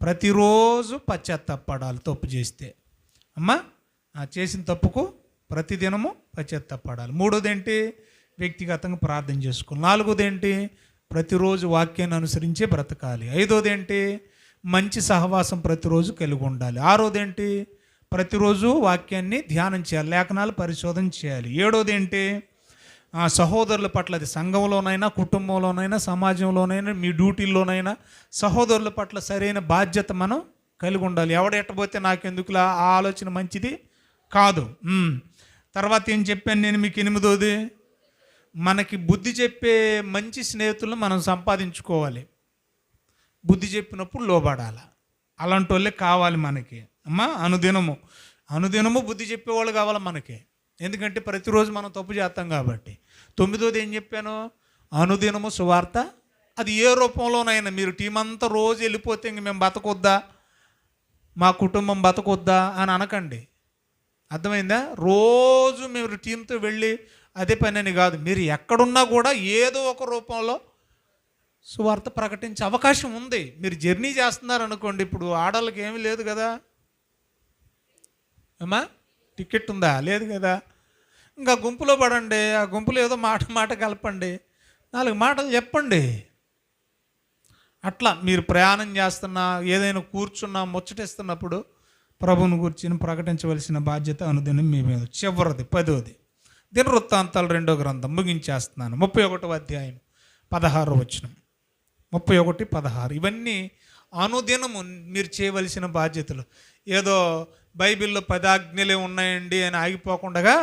ప్రతిరోజు పశ్చాత్తాపడాలి తప్పు చేస్తే. అమ్మా చేసిన తప్పుకు ప్రతిదినము పశ్చాత్తాపడాలి. మూడోది ఏంటి? వ్యక్తిగతంగా ప్రార్థన చేసుకోవాలి. నాలుగోది ఏంటి? ప్రతిరోజు వాక్యాన్ని అనుసరించే బ్రతకాలి. ఐదోది ఏంటి? మంచి సహవాసం ప్రతిరోజు కలిగి ఉండాలి. ఆరోది ఏంటి? ప్రతిరోజు వాక్యాన్ని ధ్యానం చేయాలి, లేఖనాలు పరిశోధన చేయాలి. ఏడోది ఏంటి? సహోదరుల పట్ల, అది సంఘంలోనైనా, కుటుంబంలోనైనా, సమాజంలోనైనా, మీ డ్యూటీల్లోనైనా సహోదరుల పట్ల సరైన బాధ్యత మనం కలిగి ఉండాలి. ఎవడెట్టబోతే నాకెందుకులా, ఆ ఆలోచన మంచిది కాదు. తర్వాత ఏం చెప్పాను నేను మీకు? 8వది, మనకి బుద్ధి చెప్పే మంచి స్నేహితులను మనం సంపాదించుకోవాలి. బుద్ధి చెప్పినప్పుడు లోబడాలి. అలాంటి వాళ్ళే కావాలి మనకి. అమ్మా అనుదినము బుద్ధి చెప్పేవాళ్ళు కావాలి మనకి. ఎందుకంటే ప్రతిరోజు మనం తప్పు చేస్తాం కాబట్టి. 9వది ఏం చెప్పాను? అనుదినము సువార్త. అది ఏ రూపంలోనైనా, మీరు టీం అంతా రోజు వెళ్ళిపోతే ఇంక మేము బతకొద్దా, మా కుటుంబం బతకొద్దా అని అనకండి. అర్థమైందా? రోజు మీరు టీంతో వెళ్ళి అదే పని అని కాదు, మీరు ఎక్కడున్నా కూడా ఏదో ఒక రూపంలో సువార్త ప్రకటించే అవకాశం ఉంది. మీరు జర్నీ చేస్తున్నారనుకోండి, ఇప్పుడు ఆడవాళ్ళకి ఏమీ లేదు కదా అమ్మా, టికెట్ ఉందా? లేదు కదా. ఇంకా గుంపులో పడండి, ఆ గుంపులో ఏదో మాట కలపండి, 4 మాటలు చెప్పండి. అట్లా మీరు ప్రయాణం చేస్తున్నా, ఏదైనా కూర్చున్నా, ముచ్చటిస్తున్నప్పుడు ప్రభువుని గురించి ప్రకటించవలసిన బాధ్యత అనుదినం మీ మీద. చివరిది 10వది, దినవృత్తాంతాలు 2వ గ్రంథం ముగించేస్తున్నాను. 31వ అధ్యాయం 16 31-16. ఇవన్నీ అనుదినము మీరు చేయవలసిన బాధ్యతలు. ఏదో బైబిల్లో 10 ఆజ్ఞలే ఉన్నాయండి అని ఆగిపోకుండా,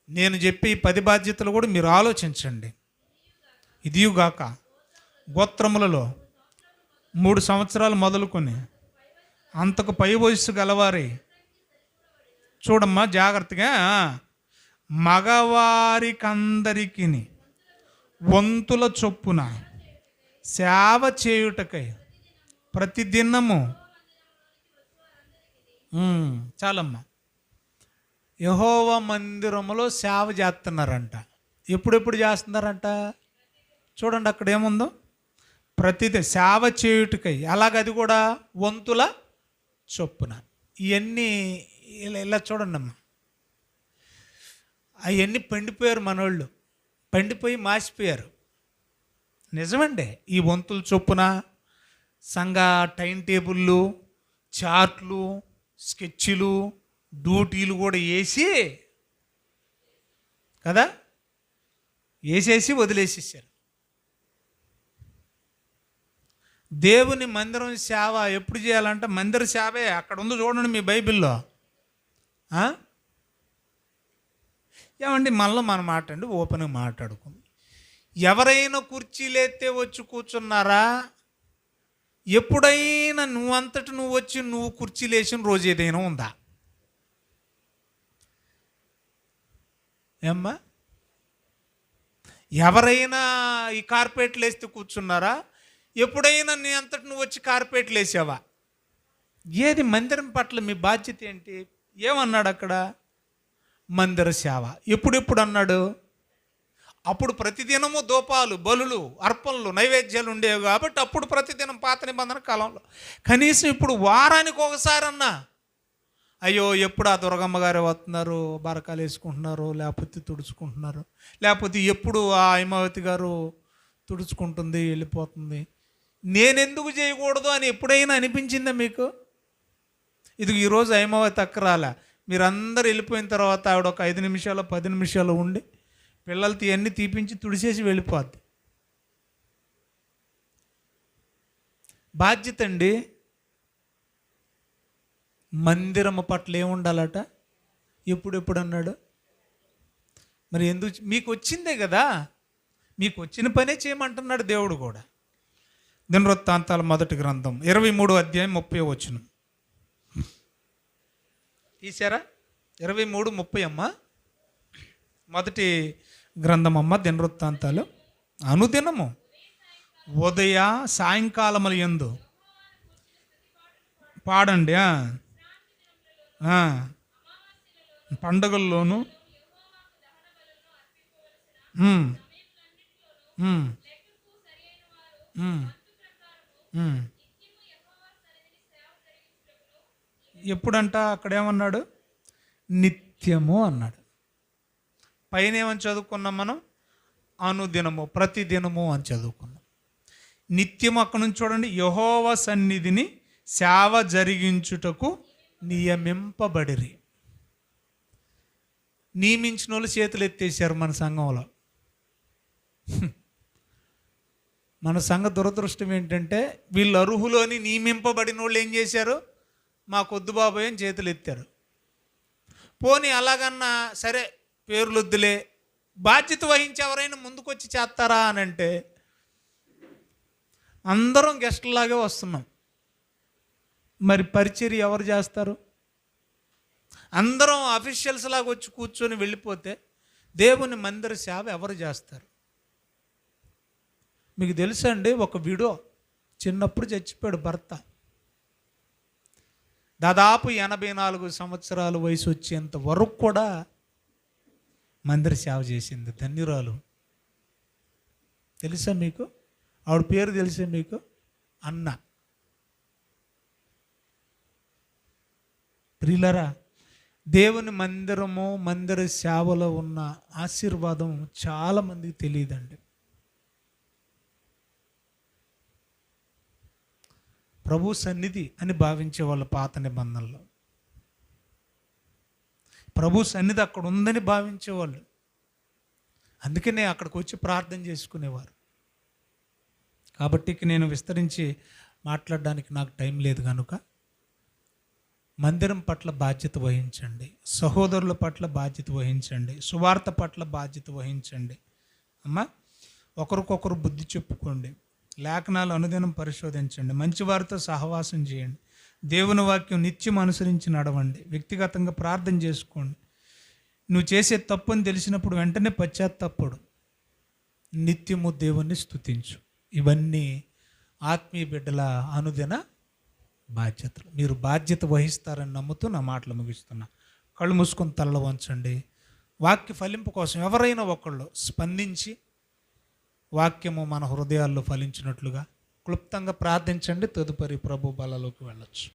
నేను చెప్పి 10 బాధ్యతలు కూడా మీరు ఆలోచించండి. ఇదియుగాక గోత్రములలో 3 సంవత్సరాలు మొదలుకొని అంతకు పై వయస్సు గలవారి, చూడమ్మా జాగ్రత్తగా, మగవారికందరికి వంతుల చొప్పున సేవ చేయుటకై ప్రతిదినము, చాలమ్మా, యెహోవా మందిరములో సేవ చేస్తున్నారంట. ఎప్పుడెప్పుడు చేస్తున్నారంట? చూడండి అక్కడ ఏముందో, ప్రతిదీ సేవ చేయుటకై. అలాగది కూడా వంతుల చొప్పున. ఇవన్నీ ఇలా చూడండి అమ్మా, అవన్నీ పండిపోయారు మనోళ్ళు, పండిపోయి మాసిపోయారు. నిజమండి. ఈ వంతుల చొప్పున సంఘ టైం టేబుళ్ళు, చార్ట్లు, స్కెచ్లు, డ్యూటీలు కూడా వేసి కదా, వేసేసి వదిలేసేసారు. దేవుని మందిరం సేవ ఎప్పుడు చేయాలంటే, మందిర సేవే అక్కడ ఉంది చూడండి మీ బైబిల్లో. ఏమండి మళ్ళీ మన మాట అండి ఓపెన్గా మాట్లాడుకుందాం. ఎవరైనా కుర్చీలేస్తే వచ్చి కూర్చున్నారా? ఎప్పుడైనా నువ్వంతటి నువ్వు వచ్చి నువ్వు కుర్చీలు వేసిన రోజు ఏదైనా ఉందా? ఏమ్మా, ఎవరైనా ఈ కార్పెట్లు వేస్తే కూర్చున్నారా? ఎప్పుడైనా నీ అంతటి నువ్వు వచ్చి కార్పెట్లు వేసావా? ఏది మందిరం పట్ల మీ బాధ్యత ఏంటి? ఏమన్నాడు అక్కడ? మందిర సేవ. ఎప్పుడెప్పుడు అన్నాడు? అప్పుడు ప్రతిదినము దూపాలు, బలులు, అర్పణలు, నైవేద్యాలు ఉండేవి కాబట్టి అప్పుడు ప్రతిదినం పాత నిబంధన కాలంలో. కనీసం ఇప్పుడు వారానికి ఒకసారి అన్నా, అయ్యో ఎప్పుడు ఆ దుర్గమ్మ గారు వస్తున్నారు, బరకాలు వేసుకుంటున్నారు, లేకపోతే తుడుచుకుంటున్నారు, లేకపోతే ఎప్పుడు ఆ హైమావతి గారు తుడుచుకుంటుంది వెళ్ళిపోతుంది, నేనెందుకు చేయకూడదు అని ఎప్పుడైనా అనిపించిందా మీకు? ఇది ఈరోజు హైమావతి అక్కరాల, మీరందరూ వెళ్ళిపోయిన తర్వాత ఆవిడ ఒక 5 నిమిషాలు 10 నిమిషాలు ఉండి పిల్లలతో ఇవన్నీ తీపించి తుడిచేసి వెళ్ళిపోద్ది. బాధ్యత అండి. మందిరము పట్ల ఏముండాలట? ఎప్పుడెప్పుడు అన్నాడు? మరి ఎందుకు? మీకు వచ్చిందే కదా, మీకు వచ్చిన పనే చేయమంటున్నాడు దేవుడు కూడా. దినవృత్తాంతాల మొదటి గ్రంథం 23వ అధ్యాయం 30వ వచనం తీసారా? 23:30 అమ్మ, మొదటి గ్రంథం అమ్మ, దినవృత్తాంతాలు. అనుదినము ఉదయ సాయంకాలముల యందు పాడండి. పండుగల్లోనూ ఎప్పుడంట? అక్కడేమన్నాడు? నిత్యము అన్నాడు. పైన ఏమని చదువుకున్నాం మనం? అనుదినము, ప్రతిదినము అని చదువుకున్నాం. నిత్యము అక్కడ నుంచి చూడండి, యెహోవా సన్నిధిని సేవ జరిగించుటకు నియమింపబడిరి. నియమించిన వాళ్ళు చేతులు ఎత్తేసారు మన సంఘంలో. మన సంఘ దురదృష్టం ఏంటంటే వీళ్ళు అర్హులని నియమింపబడిన వాళ్ళు ఏం చేశారు? మాకొద్దు బాబాయ్ అని చేతులు ఎత్తారు. పోనీ అలాగన్నా సరే, పేర్లు వద్దులే, బాధ్యత వహించి ఎవరైనా ముందుకొచ్చి చేస్తారా అని అంటే అందరం గెస్టులాగే వస్తున్నాం. మరి పరిచర్య ఎవరు చేస్తారు? అందరం అఫీషియల్స్ లాగా వచ్చి కూర్చొని వెళ్ళిపోతే దేవుని మందిర సేవ ఎవరు చేస్తారు? మీకు తెలుసా అండి, ఒక విడో చిన్నప్పుడు చచ్చిపోయాడు భర్త. దాదాపు 84 సంవత్సరాల వయసు వచ్చేంత వరకు కూడా మందిర సేవ చేసింది. ధన్యురాలు. తెలుసా మీకు? ఆవిడ పేరు తెలుసా మీకు? అన్న. ప్రియులరా, దేవుని మందిరము, మందిర సేవలో ఉన్న ఆశీర్వాదం చాలామందికి తెలియదండి. ప్రభు సన్నిధి అని భావించే వాళ్ళు పాత నిబంధనలో. ప్రభు సన్నిధి అక్కడ ఉందని భావించేవాళ్ళు. అందుకనే అక్కడికి వచ్చి ప్రార్థన చేసుకునేవారు. కాబట్టి నేను విస్తరించి మాట్లాడడానికి నాకు టైం లేదు కనుక, మందిరం పట్ల బాధ్యత వహించండి, సహోదరుల పట్ల బాధ్యత వహించండి, సువార్త పట్ల బాధ్యత వహించండి. అమ్మా, ఒకరికొకరు బుద్ధి చెప్పుకోండి, లేఖనాలు అనుదినం పరిశోధించండి, మంచివారితో సహవాసం చేయండి, దేవుని వాక్యం నిత్యం అనుసరించి నడవండి, వ్యక్తిగతంగా ప్రార్థన చేసుకోండి. నువ్వు చేసే తప్పుని తెలిసినప్పుడు వెంటనే పశ్చాత్తాపడు, నిత్యము దేవుణ్ణి స్తుతించు. ఇవన్నీ ఆత్మీయ బిడ్డల అనుదిన బాధ్యతలు. మీరు బాధ్యత వహిస్తారని నమ్ముతూ నా మాటలు ముగిస్తున్నా. కళ్ళు మూసుకొని తల్ల వంచండి. వాక్య ఫలింపు కోసం ఎవరైనా ఒకళ్ళు స్పందించి వాక్యము మన హృదయాల్లో ఫలించినట్లుగా క్లుప్తంగా ప్రార్థించండి. తదుపరి ప్రభు బలలోకి వెళ్ళొచ్చు.